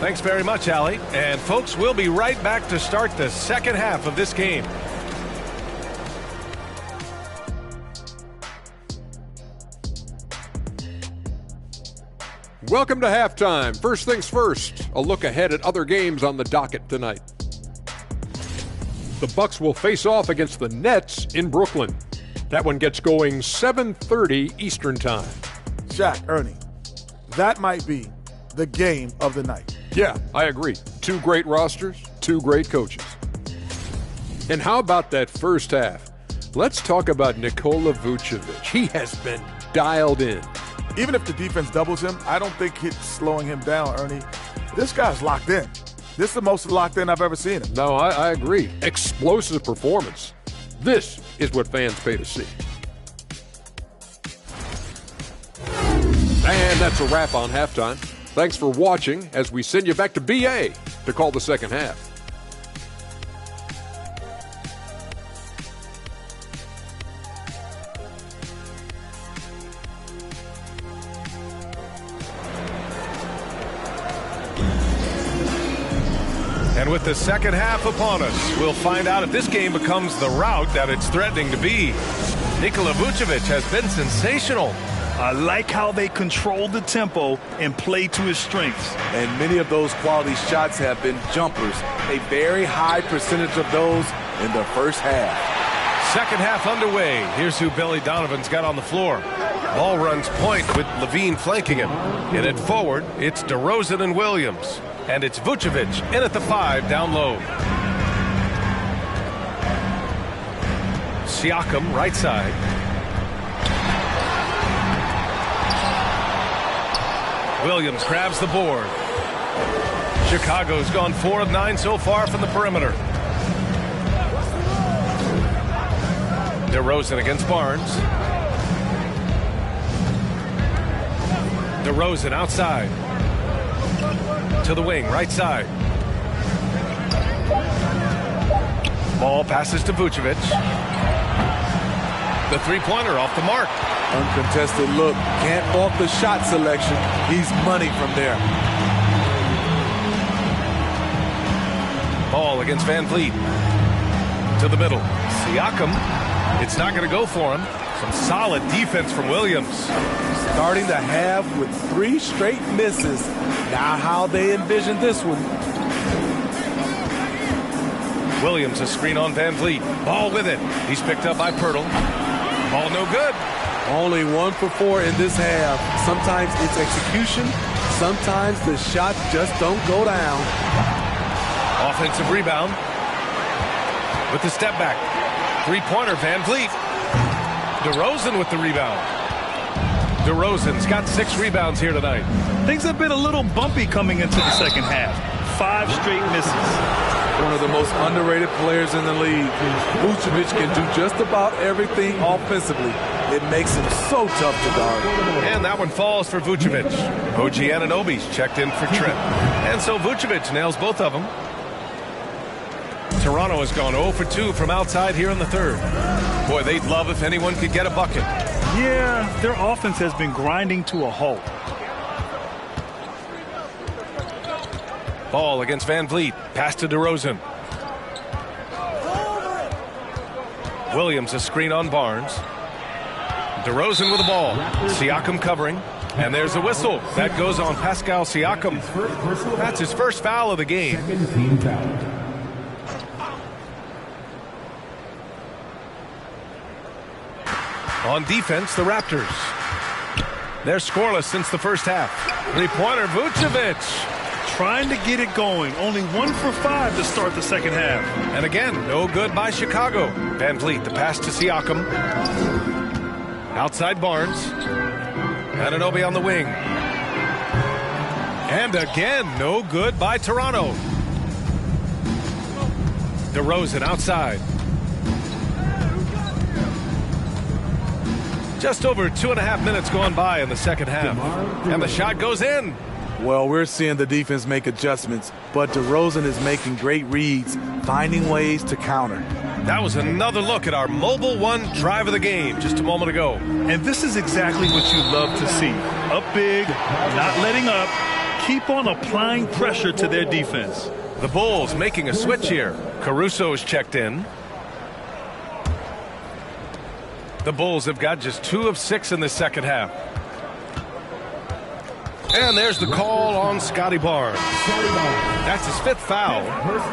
[SPEAKER 1] Thanks very much, Allie. And folks, we'll be right back to start the second half of this game.
[SPEAKER 9] Welcome to halftime. First things first, a look ahead at other games on the docket tonight. The Bucks will face off against the Nets in Brooklyn. That one gets going 7:30 Eastern Time.
[SPEAKER 10] Shaq, Ernie, that might be the game of the night.
[SPEAKER 9] Yeah, I agree. 2 great rosters, 2 great coaches. And how about that first half? Let's talk about Nikola Vucevic. He has been dialed in.
[SPEAKER 10] Even if the defense doubles him, I don't think it's slowing him down, Ernie. This guy's locked in. This is the most locked in I've ever seen him.
[SPEAKER 9] No, I agree. Explosive performance. This is what fans pay to see. And that's a wrap on halftime. Thanks for watching as we send you back to BA to call the second half.
[SPEAKER 1] And with the second half upon us, we'll find out if this game becomes the rout that it's threatening to be. Nikola Vucevic has been sensational.
[SPEAKER 2] I like how they control the tempo and play to his strengths.
[SPEAKER 5] And many of those quality shots have been jumpers. A very high percentage of those in the first half.
[SPEAKER 1] Second half underway. Here's who Billy Donovan's got on the floor. Ball runs point with Levine flanking him. In it forward, it's DeRozan and Williams. And it's Vucevic in at the 5 down low. Siakam right side. Williams grabs the board. Chicago's gone 4 of 9 so far from the perimeter. DeRozan against Barnes. DeRozan outside. To the wing, right side. Ball passes to Vucevic. The three-pointer off the mark.
[SPEAKER 5] Uncontested look. Can't fault the shot selection. He's money from there.
[SPEAKER 1] Ball against Van Vliet. To the middle. Siakam. It's not going to go for him. Some solid defense from Williams.
[SPEAKER 5] Starting the half with 3 straight misses. Now how they envision this one.
[SPEAKER 1] Williams a screen on Van Vliet. Ball with it. He's picked up by Pirtle. Ball no good.
[SPEAKER 4] Only 1 for 4 in this half. Sometimes it's execution. Sometimes the shots just don't go down.
[SPEAKER 1] Offensive rebound. With the step back. Three-pointer, Van Vliet. DeRozan with the rebound. DeRozan's got 6 rebounds here tonight.
[SPEAKER 2] Things have been a little bumpy coming into the second half. 5 straight misses.
[SPEAKER 4] One of the most underrated players in the league. Vucevic can do just about everything offensively. It makes him so tough to guard.
[SPEAKER 1] And that one falls for Vucevic. OG Anunoby's checked in for Trent. And so Vucevic nails both of them. Toronto has gone 0 for 2 from outside here in the third. Boy, they'd love if anyone could get a bucket.
[SPEAKER 2] Yeah, their offense has been grinding to a halt.
[SPEAKER 1] Ball against Van Vliet. Pass to DeRozan. Williams a screen on Barnes. DeRozan with the ball. Siakam covering. And there's a whistle. That goes on Pascal Siakam. That's his first foul of the game. On defense, the Raptors. They're scoreless since the first half. Three-pointer, Vucevic.
[SPEAKER 2] Trying to get it going. Only 1 for 5 to start the second half.
[SPEAKER 1] And again, no good by Chicago. Van Vliet, the pass to Siakam. Outside Barnes. Anunoby on the wing. And again, no good by Toronto. DeRozan outside. Just over 2.5 minutes gone by in the second half. And the shot goes in.
[SPEAKER 5] Well, we're seeing the defense make adjustments, but DeRozan is making great reads, finding ways to counter.
[SPEAKER 1] That was another look at our Mobile One drive of the game just a moment ago.
[SPEAKER 2] And this is exactly what you love to see. Up big, not letting up, keep on applying pressure to their defense.
[SPEAKER 1] The Bulls making a switch here. Caruso's checked in. The Bulls have got just 2 of 6 in the second half. And there's the call on Scotty Barnes. That's his 5th foul.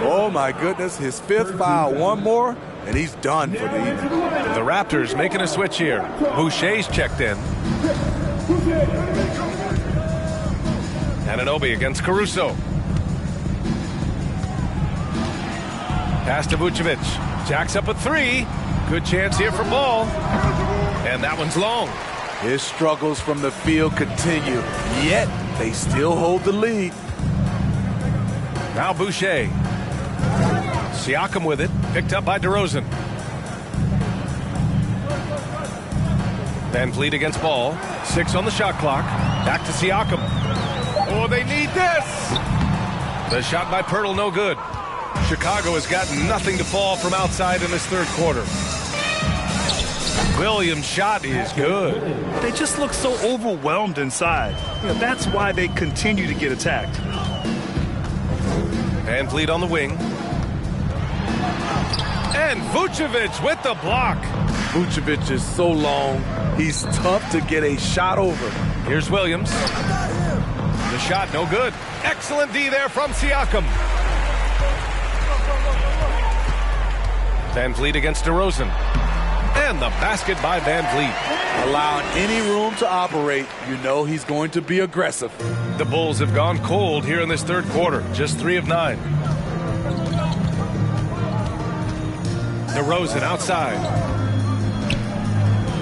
[SPEAKER 5] Oh, my goodness, his 5th foul. One more, and he's done for the evening.
[SPEAKER 1] The Raptors making a switch here. Boucher's checked in. Anunoby against Caruso. Pass to Vucevic. Jacks up a 3. Good chance here for Ball. And that one's long.
[SPEAKER 5] His struggles from the field continue, yet they still hold the lead.
[SPEAKER 1] Now Boucher. Siakam with it, picked up by DeRozan. Van Vliet against Ball. 6 on the shot clock. Back to Siakam. Oh, they need this! The shot by Pirtle, no good. Chicago has got nothing to fall from outside in this third quarter. Williams' shot is good.
[SPEAKER 2] They just look so overwhelmed inside. That's why they continue to get attacked.
[SPEAKER 1] Van Vliet on the wing. And Vucevic with the block.
[SPEAKER 5] Vucevic is so long, he's tough to get a shot over.
[SPEAKER 1] Here's Williams. The shot no good. Excellent D there from Siakam. Van Vliet against DeRozan. And the basket by Van Vliet.
[SPEAKER 5] Allowing any room to operate, you know he's going to be aggressive.
[SPEAKER 1] The Bulls have gone cold here in this third quarter. Just 3 of 9. DeRozan outside.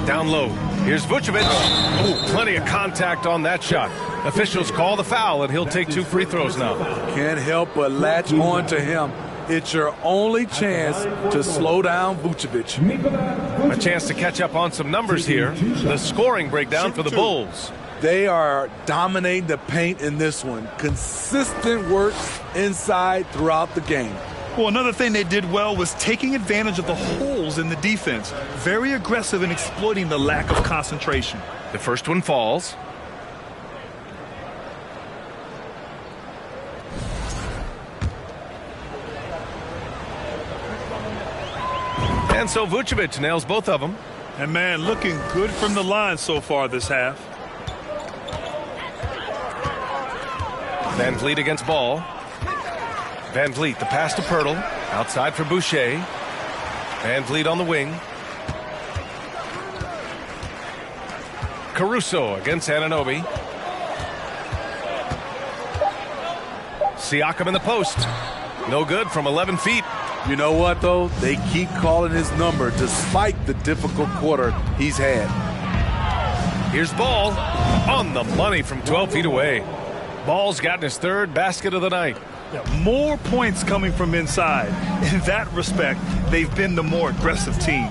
[SPEAKER 1] Down low. Here's Vucevic. Oh, plenty of contact on that shot. Officials call the foul, and he'll take 2 free throws now.
[SPEAKER 5] Can't help but latch on to him. It's your only chance to slow down Vucevic.
[SPEAKER 1] A chance to catch up on some numbers here. The scoring breakdown for the Bulls.
[SPEAKER 5] They are dominating the paint in this one. Consistent work inside throughout the game.
[SPEAKER 2] Well, another thing they did well was taking advantage of the holes in the defense. Very aggressive in exploiting the lack of concentration.
[SPEAKER 1] The first one falls. And so Vucevic nails both of them.
[SPEAKER 2] And man, looking good from the line so far this half.
[SPEAKER 1] Van Vliet against Ball. Van Vliet, the pass to Pirtle. Outside for Boucher. Van Vliet on the wing. Caruso against Anunoby. Siakam in the post. No good from 11 feet.
[SPEAKER 5] You know what, though? They keep calling his number despite the difficult quarter he's had.
[SPEAKER 1] Here's Ball on the money from 12 feet away. Ball's gotten his third basket of the night.
[SPEAKER 2] More points coming from inside. In that respect, they've been the more aggressive team.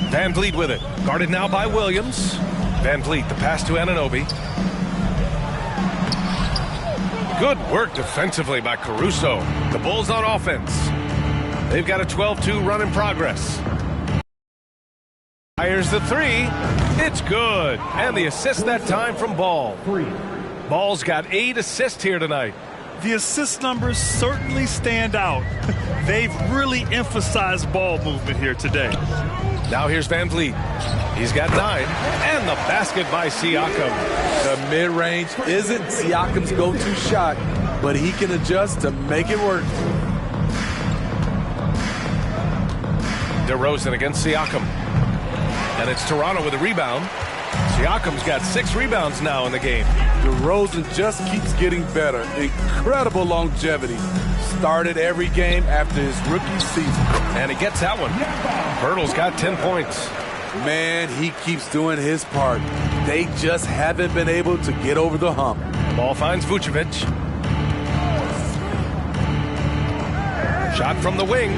[SPEAKER 1] Van Vliet with it. Guarded now by Williams. Van Vliet, the pass to Anunoby. Good work defensively by Caruso. The Bulls on offense. They've got a 12-2 run in progress. Fires the three. It's good. And the assist that time from Ball. Ball's got 8 assists here tonight.
[SPEAKER 2] The assist numbers certainly stand out. They've really emphasized ball movement here today.
[SPEAKER 1] Now here's Van Vliet. He's got 9. And the basket by Siakam.
[SPEAKER 5] The mid-range isn't Siakam's go-to shot, but he can adjust to make it work.
[SPEAKER 1] DeRozan against Siakam. And it's Toronto with a rebound. Siakam's got 6 rebounds now in the game.
[SPEAKER 5] DeRozan just keeps getting better. Incredible longevity. Started every game after his rookie season.
[SPEAKER 1] And he gets that one. Pirtle's got 10 points.
[SPEAKER 5] Man, he keeps doing his part. They just haven't been able to get over the hump.
[SPEAKER 1] Ball finds Vucevic. Shot from the wing.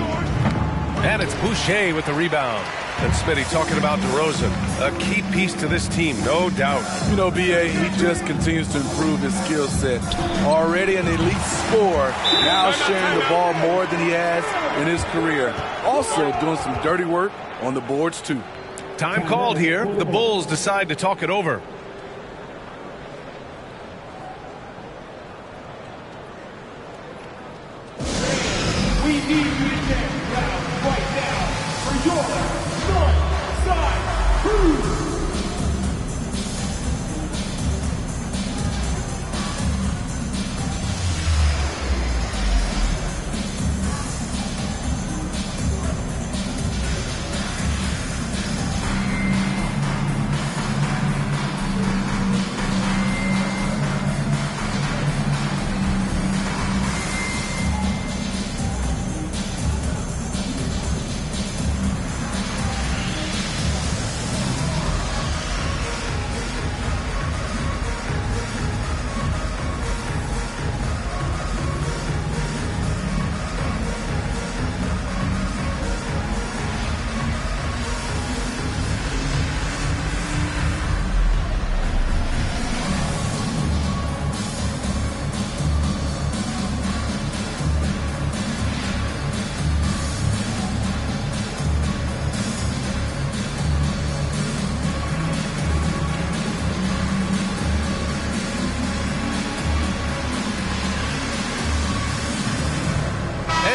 [SPEAKER 1] And it's Boucher with the rebound. And Smitty talking about DeRozan, a key piece to this team, no doubt.
[SPEAKER 5] You know, B.A., he just continues to improve his skill set. Already an elite scorer, now sharing the ball more than he has in his career. Also doing some dirty work on the boards, too.
[SPEAKER 1] Time called here. The Bulls decide to talk it over.
[SPEAKER 7] We need you to get down right now for your side crew.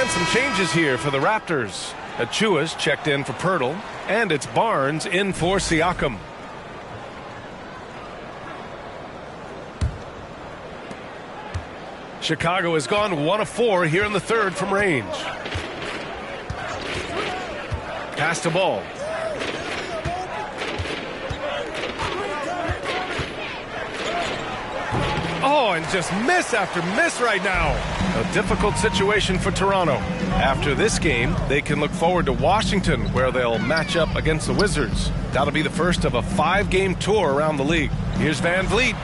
[SPEAKER 1] Some changes here for the Raptors. Achua's checked in for Pirtle, and it's Barnes in for Siakam. Chicago has gone 1 of 4 here in the third from range. Pass to Ball. Oh, and just miss after miss right now. A difficult situation for Toronto. After this game, they can look forward to Washington, where they'll match up against the Wizards. That'll be the first of a 5-game tour around the league. Here's Van Vliet.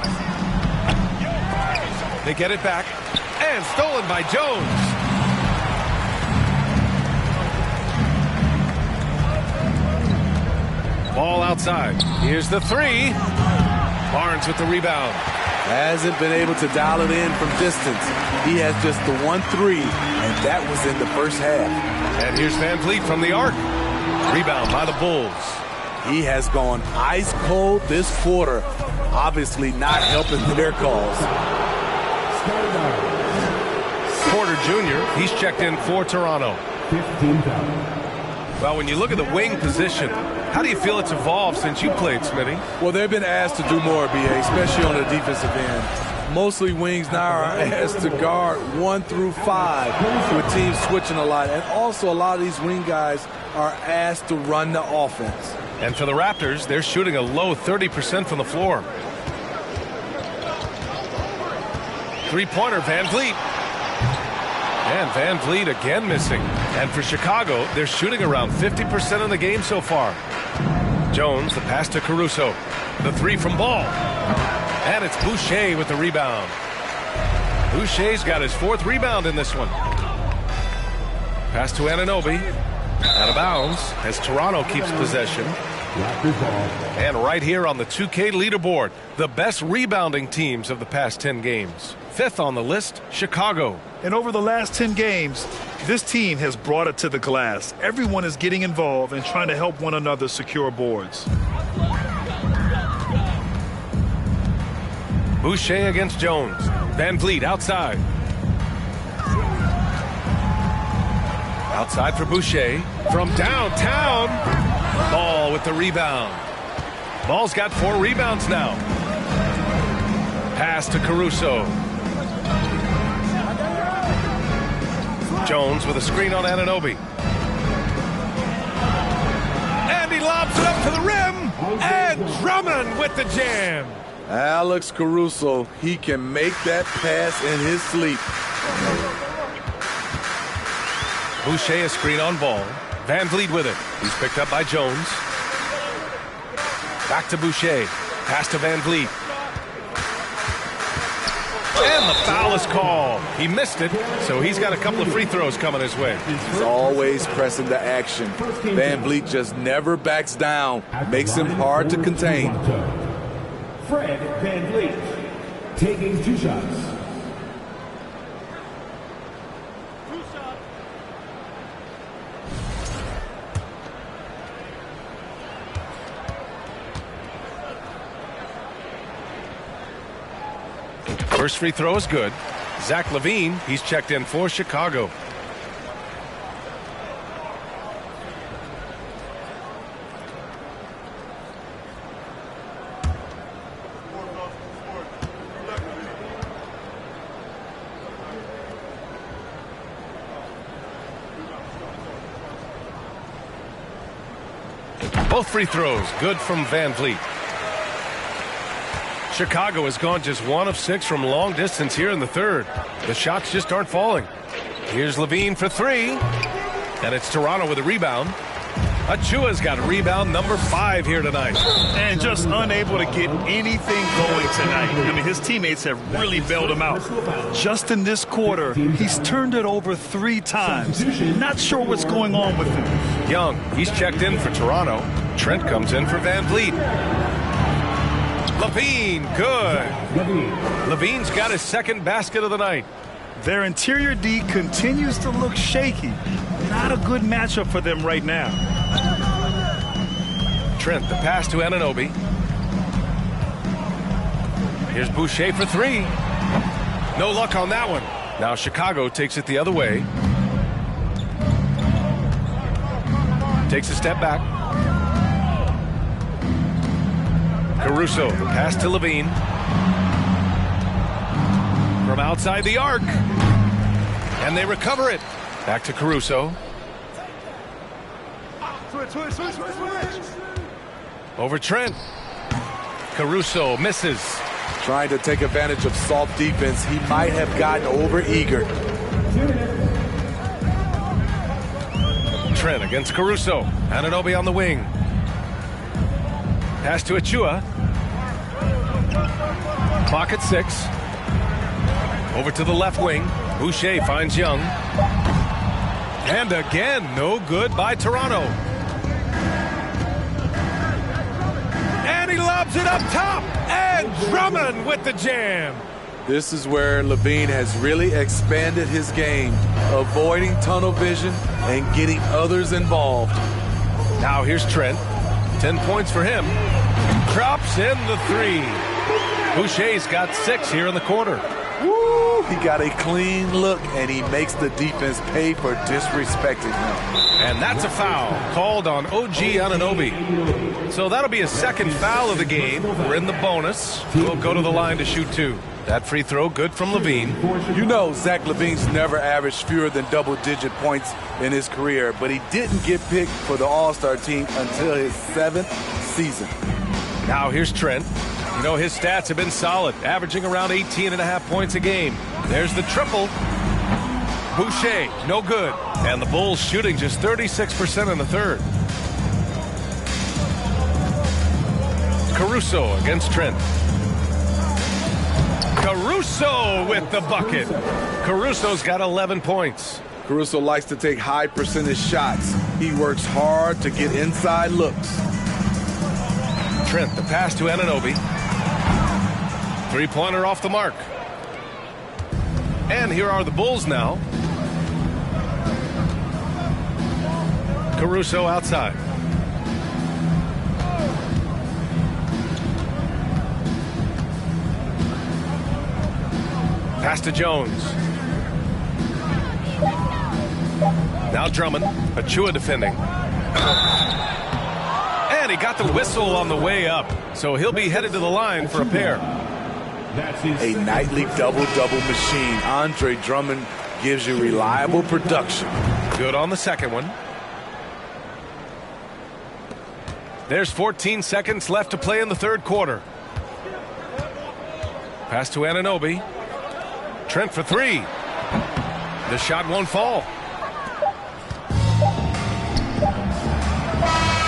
[SPEAKER 1] They get it back. And stolen by Jones. Ball outside. Here's the 3. Barnes with the rebound.
[SPEAKER 5] Hasn't been able to dial it in from distance. He has just the 1-3, and that was in the first half.
[SPEAKER 1] And here's Van Vliet from the arc. Rebound by the Bulls.
[SPEAKER 5] He has gone ice cold this quarter. Obviously not helping their cause.
[SPEAKER 1] Porter Jr., he's checked in for Toronto.
[SPEAKER 7] 15 fouls.
[SPEAKER 1] Well, when you look at the wing position, how do you feel it's evolved since you played, Smitty?
[SPEAKER 5] Well, they've been asked to do more, B.A., especially on the defensive end. Mostly wings now are asked to guard 1 through 5 with teams switching a lot. And also a lot of these wing guys are asked to run the offense.
[SPEAKER 1] And for the Raptors, they're shooting a low 30% from the floor. Three-pointer, Van Vliet. And Van Vliet again missing. And for Chicago, they're shooting around 50% in the game so far. Jones, the pass to Caruso. The three from Ball. And it's Boucher with the rebound. Boucher's got his 4th rebound in this one. Pass to Anunoby. Out of bounds as Toronto keeps possession. And right here on the 2K leaderboard, the best rebounding teams of the past 10 games. 5th on the list, Chicago.
[SPEAKER 2] And over the last 10 games, this team has brought it to the glass. Everyone is getting involved and trying to help one another secure boards.
[SPEAKER 1] Boucher against Jones. Van Vliet outside. Outside for Boucher. From downtown. Ball with the rebound. Ball's got 4 rebounds now. Pass to Caruso. Jones with a screen on Anunoby. And he lobs it up to the rim. And Drummond with the jam.
[SPEAKER 5] Alex Caruso, he can make that pass in his sleep.
[SPEAKER 1] Boucher a screen on Ball. Van Vliet with it. He's picked up by Jones. Back to Boucher. Pass to Van Vliet. And the foul is called. He missed it, so he's got a couple of free throws coming his way.
[SPEAKER 5] He's always pressing the action. Van Vliet just never backs down. Makes him hard to contain.
[SPEAKER 7] Fred Van Vliet taking 2 shots.
[SPEAKER 1] First free throw is good. Zach LaVine, he's checked in for Chicago. Both free throws good from Van Vliet. Chicago has gone just 1 of 6 from long distance here in the 3rd. The shots just aren't falling. Here's LaVine for 3. And it's Toronto with a rebound. Achua's got rebound number 5 here tonight.
[SPEAKER 2] And just unable to get anything going tonight. I mean, his teammates have really bailed him out. Just in this quarter, he's turned it over 3 times. Not sure what's going on with him.
[SPEAKER 1] Young, he's checked in for Toronto. Trent comes in for Van Vliet. LaVine, good. LaVine's got his 2nd basket of the night.
[SPEAKER 2] Their interior D continues to look shaky. Not a good matchup for them right now.
[SPEAKER 1] Trent, the pass to Anunoby. Here's Boucher for 3. No luck on that one. Now Chicago takes it the other way. Takes a step back. Caruso, the pass to LaVine. From outside the arc. And they recover it. Back to Caruso. Over Trent. Caruso misses.
[SPEAKER 5] Trying to take advantage of soft defense. He might have gotten over eager.
[SPEAKER 1] Trent against Caruso. Anunoby on the wing. Pass to Achua. Clock at 6. Over to the left wing. Boucher finds Young. And again, no good by Toronto. And he lobs it up top. And Drummond with the jam.
[SPEAKER 5] This is where LaVine has really expanded his game, avoiding tunnel vision and getting others involved.
[SPEAKER 1] Now here's Trent. 10 points for him. Drops in the 3. Boucher's got 6 here in the quarter.
[SPEAKER 5] Woo! He got a clean look, and he makes the defense pay for disrespecting him.
[SPEAKER 1] And that's a foul called on OG Anunoby. So that'll be a 2nd foul of the game. We're in the bonus. We'll go to the line to shoot 2. That free throw good from Levine.
[SPEAKER 5] You know Zach LaVine's never averaged fewer than double-digit points in his career, but he didn't get picked for the All-Star team until his 7th season.
[SPEAKER 1] Now here's Trent. You know, his stats have been solid, averaging around 18.5 points a game. There's the triple. Boucher, no good. And the Bulls shooting just 36% in the third. Caruso against Trent. Caruso with the bucket. Caruso's got 11 points.
[SPEAKER 4] Caruso likes to take high percentage shots. He works hard to get inside looks.
[SPEAKER 1] Trent, the pass to Anunoby. Three-pointer off the mark. And here are the Bulls now. Caruso outside. Pass to Jones. Now Drummond. Achua defending. And he got the whistle on the way up. So he'll be headed to the line for a pair.
[SPEAKER 5] A nightly double-double machine. Andre Drummond gives you reliable production.
[SPEAKER 1] Good on the second one. There's 14 seconds left to play in the third quarter. Pass to Anunoby. Trent for three. The shot won't fall.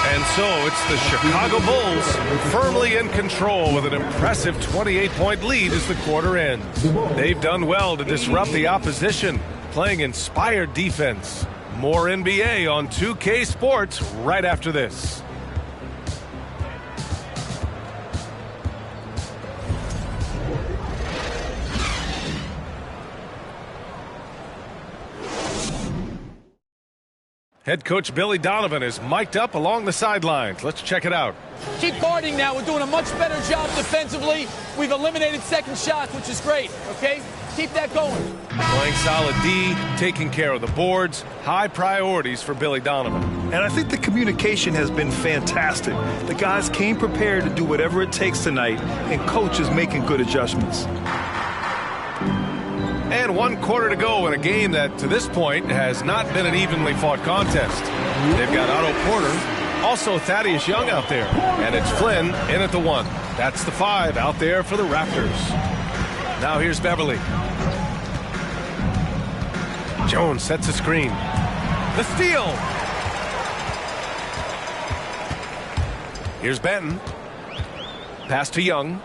[SPEAKER 1] And so it's the Chicago Bulls firmly in control with an impressive 28-point lead as the quarter ends. They've done well to disrupt the opposition, playing inspired defense. More NBA on 2K Sports right after this. Head coach Billy Donovan is mic'd up along the sidelines. Let's check it out.
[SPEAKER 11] Keep guarding now. We're doing a much better job defensively. We've eliminated second shots, which is great, okay? Keep that going.
[SPEAKER 1] Playing solid D, taking care of the boards, high priorities for Billy Donovan.
[SPEAKER 2] And I think the communication has been fantastic. The guys came prepared to do whatever it takes tonight, and coach is making good adjustments.
[SPEAKER 1] And 1 quarter to go in a game that, to this point, has not been an evenly fought contest. They've got Otto Porter, also Thaddeus Young out there. And it's Flynn in at the 1. That's the 5 out there for the Raptors. Now here's Beverly. Jones sets a screen. The steal. Here's Benton. Pass to Young.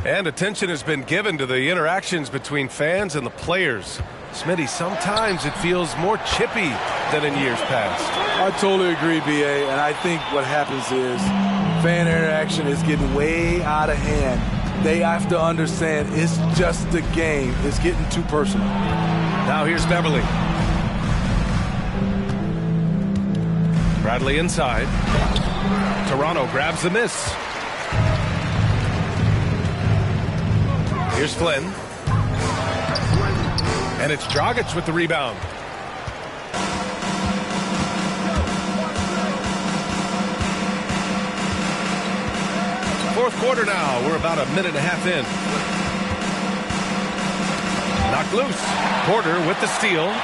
[SPEAKER 1] And attention has been given to the interactions between fans and the players. Smitty, sometimes it feels more chippy than in years past.
[SPEAKER 5] I totally agree, B.A., and I think what happens is fan interaction is getting way out of hand. They have to understand it's just a game. It's getting too personal.
[SPEAKER 1] Now here's Beverly. Bradley inside. Toronto grabs the miss. Here's Flynn. And it's Dragic with the rebound. Fourth quarter now. We're about a minute and a half in. Knocked loose. Porter with the steal.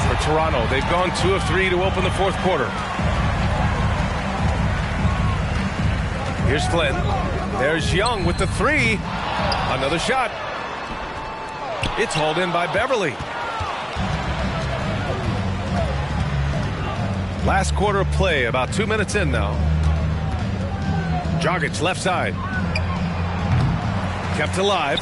[SPEAKER 1] For Toronto, they've gone 2 of 3 to open the fourth quarter. Here's Flynn. There's Young with the 3. Another shot. It's hauled in by Beverly. Last quarter of play, about 2 minutes in now. Dragic left side. Kept alive.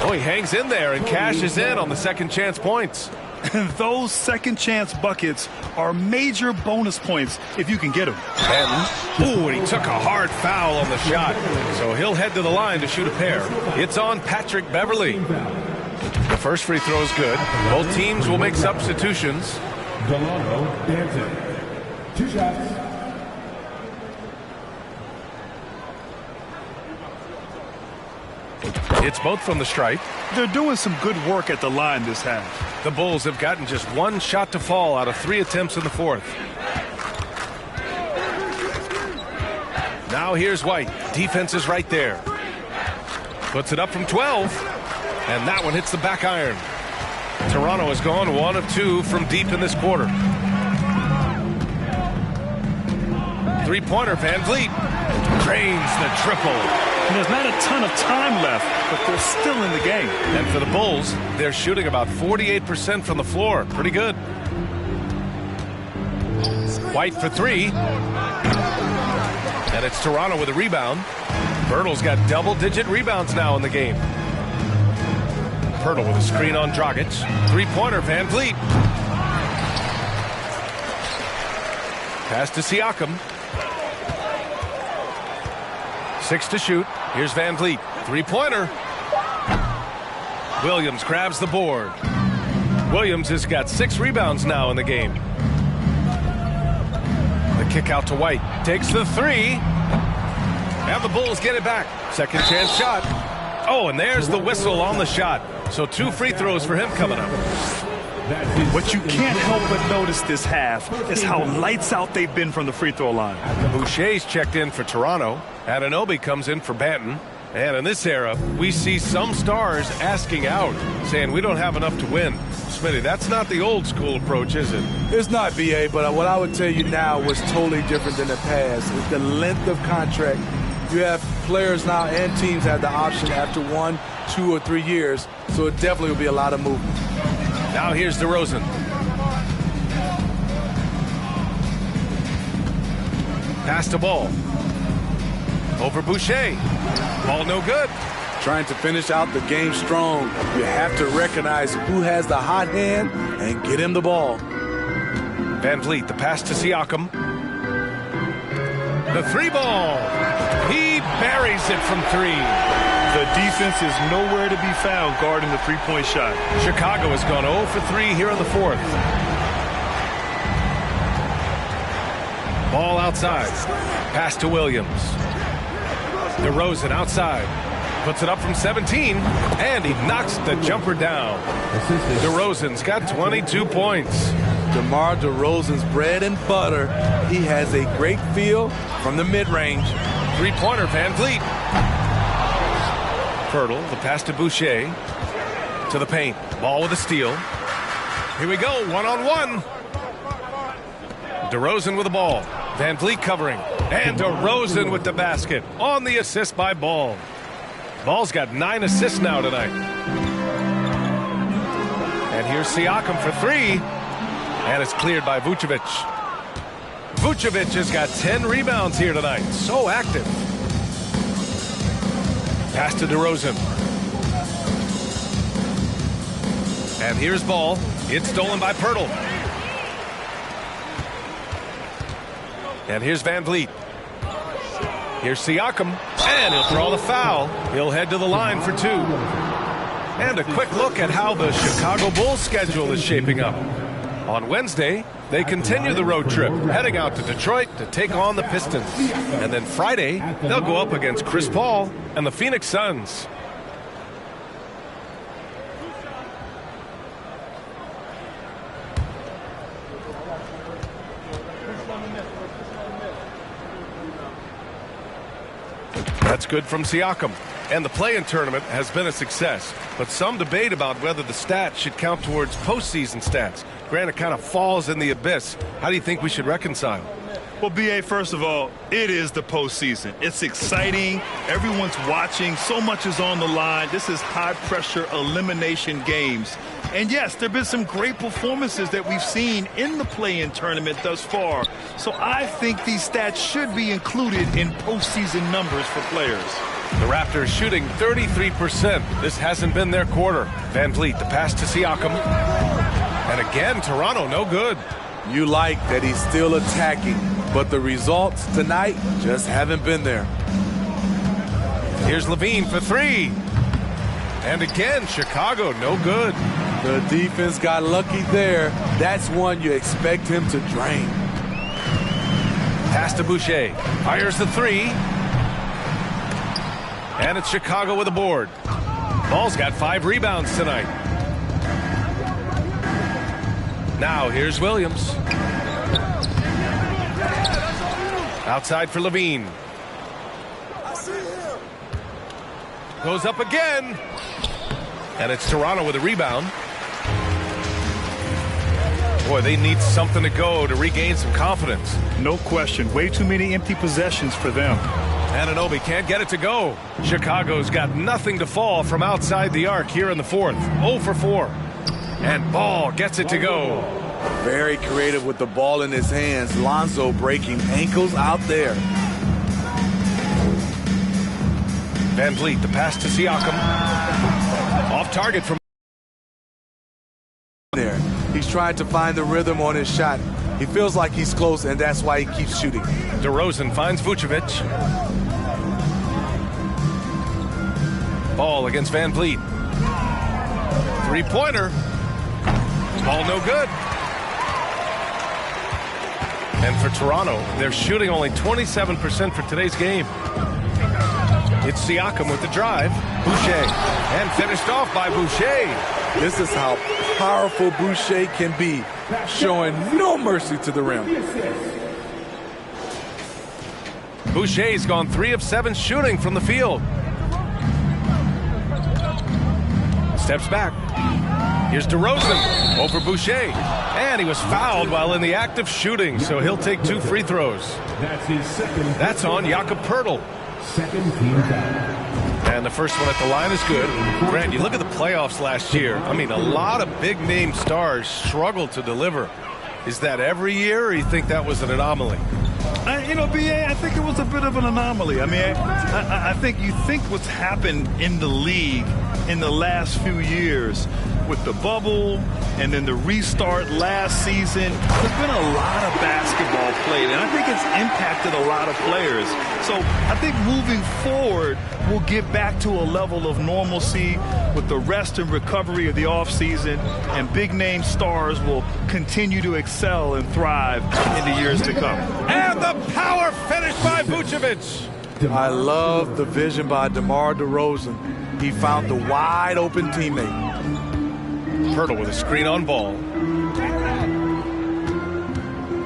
[SPEAKER 1] Oh, he hangs in there and cashes in on the second chance points.
[SPEAKER 2] And those second chance buckets are major bonus points if you can get them.
[SPEAKER 1] And he took a hard foul on the shot. So he'll head to the line to shoot a pair. It's on Patrick Beverly. The first free throw is good. Both teams will make substitutions.
[SPEAKER 7] Delano Danton. 2 shots.
[SPEAKER 1] It's both from the stripe.
[SPEAKER 2] They're doing some good work at the line this half.
[SPEAKER 1] The Bulls have gotten just 1 shot to fall out of 3 attempts in the fourth. Now here's White. Defense is right there. Puts it up from 12. And that one hits the back iron. Toronto has gone 1 of 2 from deep in this quarter. Three-pointer, Van Vliet. Drains the triple.
[SPEAKER 2] And there's not a ton of time left, but they're still in the game.
[SPEAKER 1] And for the Bulls, they're shooting about 48% from the floor. Pretty good. White for 3. And it's Toronto with a rebound. Pirtle's got double-digit rebounds now in the game. Pirtle with a screen on Dragic. Three-pointer, Van Vliet. Pass to Siakam. 6 to shoot. Here's Van Vliet. Three-pointer. Williams grabs the board. Williams has got 6 rebounds now in the game. The kick out to White. Takes the 3. And the Bulls get it back. Second chance shot. Oh, and there's the whistle on the shot. So 2 free throws for him coming up.
[SPEAKER 2] What you can't help but notice this half is how lights out they've been from the free throw line.
[SPEAKER 1] Boucher's checked in for Toronto. Anunoby comes in for Banton. And in this era, we see some stars asking out, saying we don't have enough to win. Smitty, that's not the old school approach, is it?
[SPEAKER 5] It's not, BA, but what I would tell you now was totally different than the past. It's the length of contract. You have players now and teams have the option after 1, 2, or 3 years, so it definitely will be a lot of movement.
[SPEAKER 1] Now here's DeRozan. Pass to Ball. Over Boucher. Ball no good.
[SPEAKER 5] Trying to finish out the game strong. You have to recognize who has the hot hand and get him the ball.
[SPEAKER 1] Van Vliet, the pass to Siakam. The 3-ball. He buries it from 3.
[SPEAKER 2] The defense is nowhere to be found guarding the three-point shot.
[SPEAKER 1] Chicago has gone 0 for 3 here in the 4th. Ball outside. Pass to Williams. DeRozan outside. Puts it up from 17. And he knocks the jumper down. DeRozan's got 22 points.
[SPEAKER 5] DeMar DeRozan's bread and butter. He has a great feel from the mid-range.
[SPEAKER 1] Three-pointer, Van Vliet. Pirtle, the pass to Boucher. To the paint. Ball with a steal. Here we go, one-on-one. DeRozan with the ball. Van Vliet covering. And DeRozan with the basket. On the assist by Ball. Ball's got 9 assists now tonight. And here's Siakam for 3. And it's cleared by Vucevic. Vucevic has got 10 rebounds here tonight. So active. Pass to DeRozan. And here's Ball. It's stolen by Pirtle. And here's Van Vliet. Here's Siakam. And he'll draw the foul. He'll head to the line for 2. And a quick look at how the Chicago Bulls schedule is shaping up. On Wednesday, they continue the road trip, heading out to Detroit to take on the Pistons. And then Friday, they'll go up against Chris Paul and the Phoenix Suns. That's good from Siakam. And the play-in tournament has been a success, but some debate about whether the stats should count towards postseason stats. Granted, kind of falls in the abyss. How do you think we should reconcile?
[SPEAKER 2] Well, B.A., first of all, it is the postseason. It's exciting. Everyone's watching. So much is on the line. This is high-pressure elimination games. And, yes, there have been some great performances that we've seen in the play-in tournament thus far. So I think these stats should be included in postseason numbers for players.
[SPEAKER 1] The Raptors shooting 33%. This hasn't been their quarter. Van Vliet, the pass to Siakam. And again, Toronto, no good.
[SPEAKER 5] You like that he's still attacking, but the results tonight just haven't been there.
[SPEAKER 1] Here's Levine for 3. And again, Chicago, no good.
[SPEAKER 5] The defense got lucky there. That's one you expect him to drain.
[SPEAKER 1] Pass to Boucher. Fires the 3. And it's Chicago with a board. Ball's got 5 rebounds tonight. Now here's Williams. Outside for Levine. goes up again. And it's Toronto with a rebound. Boy, they need something to go to regain some confidence.
[SPEAKER 2] No question. Way too many empty possessions for them.
[SPEAKER 1] Anunoby can't get it to go. Chicago's got nothing to fall from outside the arc here in the fourth. 0 for 4. And Ball gets it to go.
[SPEAKER 5] Very creative with the ball in his hands. Lonzo breaking ankles out there.
[SPEAKER 1] Van Vliet, the pass to Siakam. Off target from
[SPEAKER 5] there. He's trying to find the rhythm on his shot. He feels like he's close, and that's why he keeps shooting.
[SPEAKER 1] DeRozan finds Vucevic. Ball against Van Vliet. Three-pointer. Ball no good. And for Toronto, they're shooting only 27% for today's game. It's Siakam with the drive. Boucher. And finished off by Boucher.
[SPEAKER 5] This is how powerful Boucher can be, showing no mercy to the rim.
[SPEAKER 1] Boucher's gone 3 of 7 shooting from the field. Steps back. Here's DeRozan over Boucher. And he was fouled while in the act of shooting, so he'll take 2 free throws.
[SPEAKER 7] That's his second.
[SPEAKER 1] That's on Jakob Poeltl.
[SPEAKER 7] Second team foul.
[SPEAKER 1] And the first one at the line is good. Grant, you look at the playoffs last year. I mean, a lot of big-name stars struggled to deliver. Is that every year, or you think that was an anomaly?
[SPEAKER 2] B.A., I think it was a bit of an anomaly. I mean, I think you think what's happened in the league in the last few years with the bubble and then the restart last season, there's been a lot of basketball played, and I think it's impacted a lot of players. So I think moving forward, we'll get back to a level of normalcy with the rest and recovery of the offseason, and big-name stars will continue to excel and thrive in the years to come.
[SPEAKER 1] And the power finish by Vucevic.
[SPEAKER 5] I love the vision by DeMar DeRozan. He found the wide-open teammate.
[SPEAKER 1] Poeltl with a screen on Ball.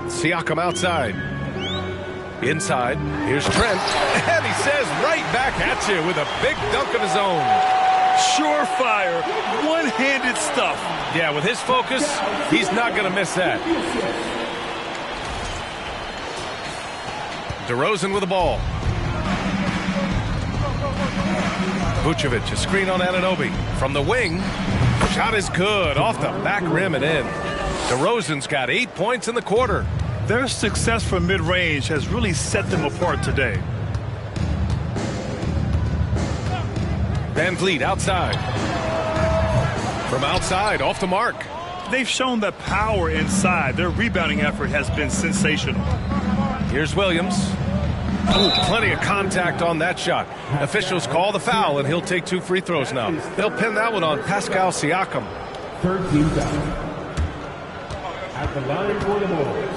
[SPEAKER 1] Siakam outside. Inside. Here's Trent. And he says right back at you with a big dunk of his own.
[SPEAKER 2] Surefire, one-handed stuff.
[SPEAKER 1] Yeah, with his focus, he's not going to miss that. DeRozan with the ball. Vucevic, a screen on Anunoby. From the wing, shot is good. Off the back rim and in. DeRozan's got 8 points in the quarter.
[SPEAKER 2] Their success from mid-range has really set them apart today.
[SPEAKER 1] Van Vliet outside. From outside, off the mark.
[SPEAKER 2] They've shown that power inside. Their rebounding effort has been sensational.
[SPEAKER 1] Here's Williams. Ooh, plenty of contact on that shot. Officials call the foul, and he'll take 2 free throws now. They'll pin that one on Pascal Siakam.
[SPEAKER 7] Third team foul. At the line for the Bulls,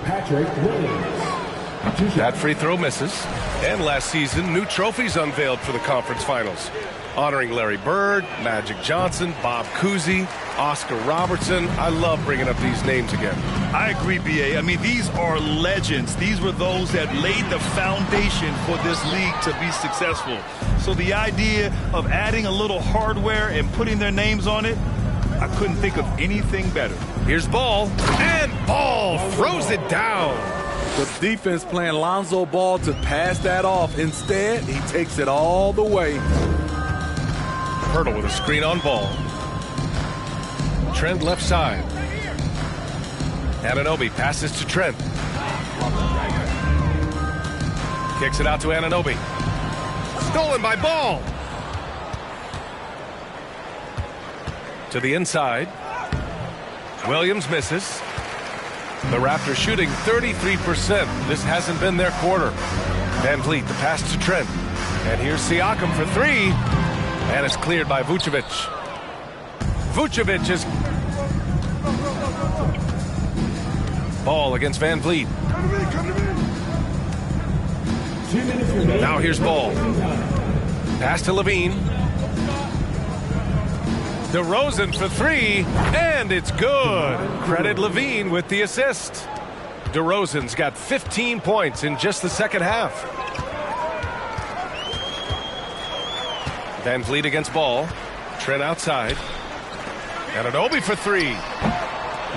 [SPEAKER 7] Patrick Williams.
[SPEAKER 1] That free throw misses. And last season, new trophies unveiled for the conference finals, honoring Larry Bird, Magic Johnson, Bob Cousy, Oscar Robertson. I love bringing up these names again.
[SPEAKER 2] I agree, B.A. I mean, these are legends. These were those that laid the foundation for this league to be successful. So the idea of adding a little hardware and putting their names on it, I couldn't think of anything better.
[SPEAKER 1] Here's Ball, and Ball throws it down.
[SPEAKER 5] The defense playing Lonzo Ball to pass that off. Instead, he takes it all the way.
[SPEAKER 1] Poeltl with a screen on Ball. Trent left side. Anunoby passes to Trent. Kicks it out to Anunoby. Stolen by Ball. To the inside. Williams misses. The Raptors shooting 33%. This hasn't been their quarter. Van Vliet, the pass to Trent. And here's Siakam for 3. And it's cleared by Vucevic. Vucevic is... Ball against Van Vliet. Now here's Ball. Pass to Levine. DeRozan for 3, and it's good. Credit Levine with the assist. DeRozan's got 15 points in just the second half. Van Vliet against ball. Trent outside. And Anunoby for three.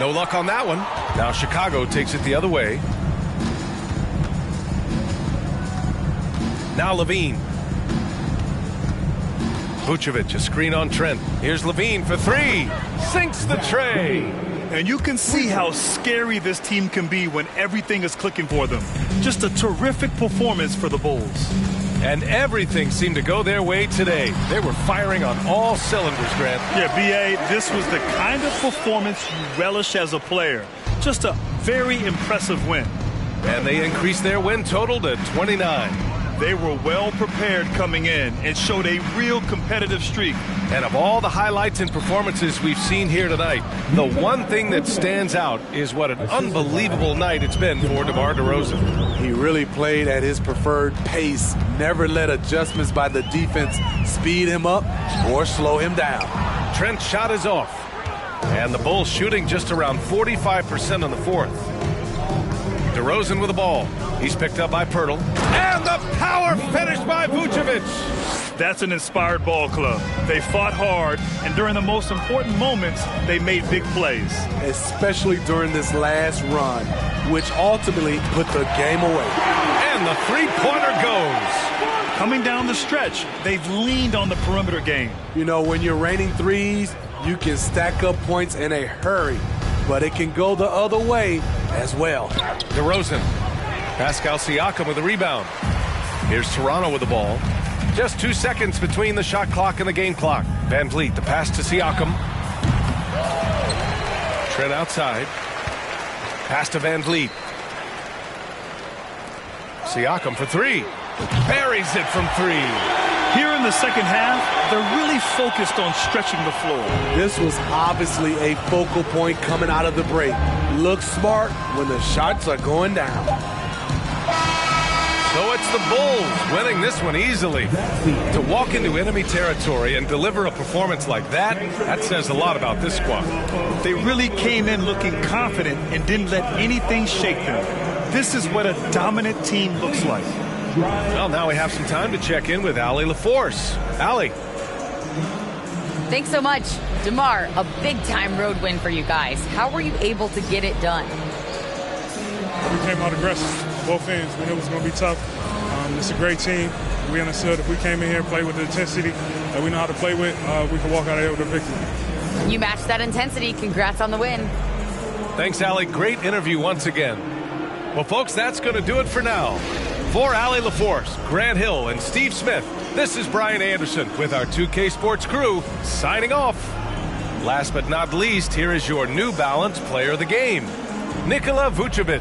[SPEAKER 1] No luck on that one. Now Chicago takes it the other way. Now Levine. Vucevic, a screen on Trent. Here's Levine for three. Sinks the tray.
[SPEAKER 2] And you can see how scary this team can be when everything is clicking for them. Just a terrific performance for the Bulls.
[SPEAKER 1] And everything seemed to go their way today. They were firing on all cylinders, Grant.
[SPEAKER 2] Yeah, B.A., this was the kind of performance you relish as a player. Just a very impressive win.
[SPEAKER 1] And they increased their win total to 29.
[SPEAKER 2] They were well prepared coming in and showed a real competitive streak.
[SPEAKER 1] And of all the highlights and performances we've seen here tonight, the one thing that stands out is what an unbelievable night it's been for DeMar DeRozan.
[SPEAKER 5] He really played at his preferred pace, never let adjustments by the defense speed him up or slow him down.
[SPEAKER 1] Trent's shot is off, and the Bulls shooting just around 45% on the fourth. DeRozan with the ball. He's picked up by Pirtle. And the power finish by Vucevic.
[SPEAKER 2] That's an inspired ball club. They fought hard, and during the most important moments, they made big plays.
[SPEAKER 5] Especially during this last run, which ultimately put the game away.
[SPEAKER 1] And the three-pointer goes.
[SPEAKER 2] Coming down the stretch, they've leaned on the perimeter game.
[SPEAKER 5] You know, when you're raining threes, you can stack up points in a hurry, but it can go the other way as well.
[SPEAKER 1] DeRozan. Pascal Siakam with the rebound. Here's Toronto with the ball. Just 2 seconds between the shot clock and the game clock. Van Vliet, the pass to Siakam. Trent outside. Pass to Van Vliet. Siakam for three. Buries it from three.
[SPEAKER 2] Here in the second half, they're really focused on stretching the floor.
[SPEAKER 5] This was obviously a focal point coming out of the break. Look smart when the shots are going down.
[SPEAKER 1] So it's the Bulls winning this one easily. To walk into enemy territory and deliver a performance like that says a lot about this squad.
[SPEAKER 2] They really came in looking confident and didn't let anything shake them. This is what a dominant team looks like.
[SPEAKER 1] Well, now we have some time to check in with Allie LaForce. Allie.
[SPEAKER 3] Thanks so much. DeMar, a big-time road win for you guys. How were you able to get it done?
[SPEAKER 12] We came out aggressive, both ends. We knew it was going to be tough. It's a great team. We understood if we came in here and played with the intensity that we know how to play with, we could walk out of here with a victory.
[SPEAKER 3] You matched that intensity. Congrats on the win.
[SPEAKER 1] Thanks, Allie. Great interview once again. Well, folks, that's going to do it for now. For Allie LaForce, Grant Hill, and Steve Smith, this is Brian Anderson with our 2K Sports crew signing off. Last but not least, here is your New Balance player of the game, Nikola Vucevic.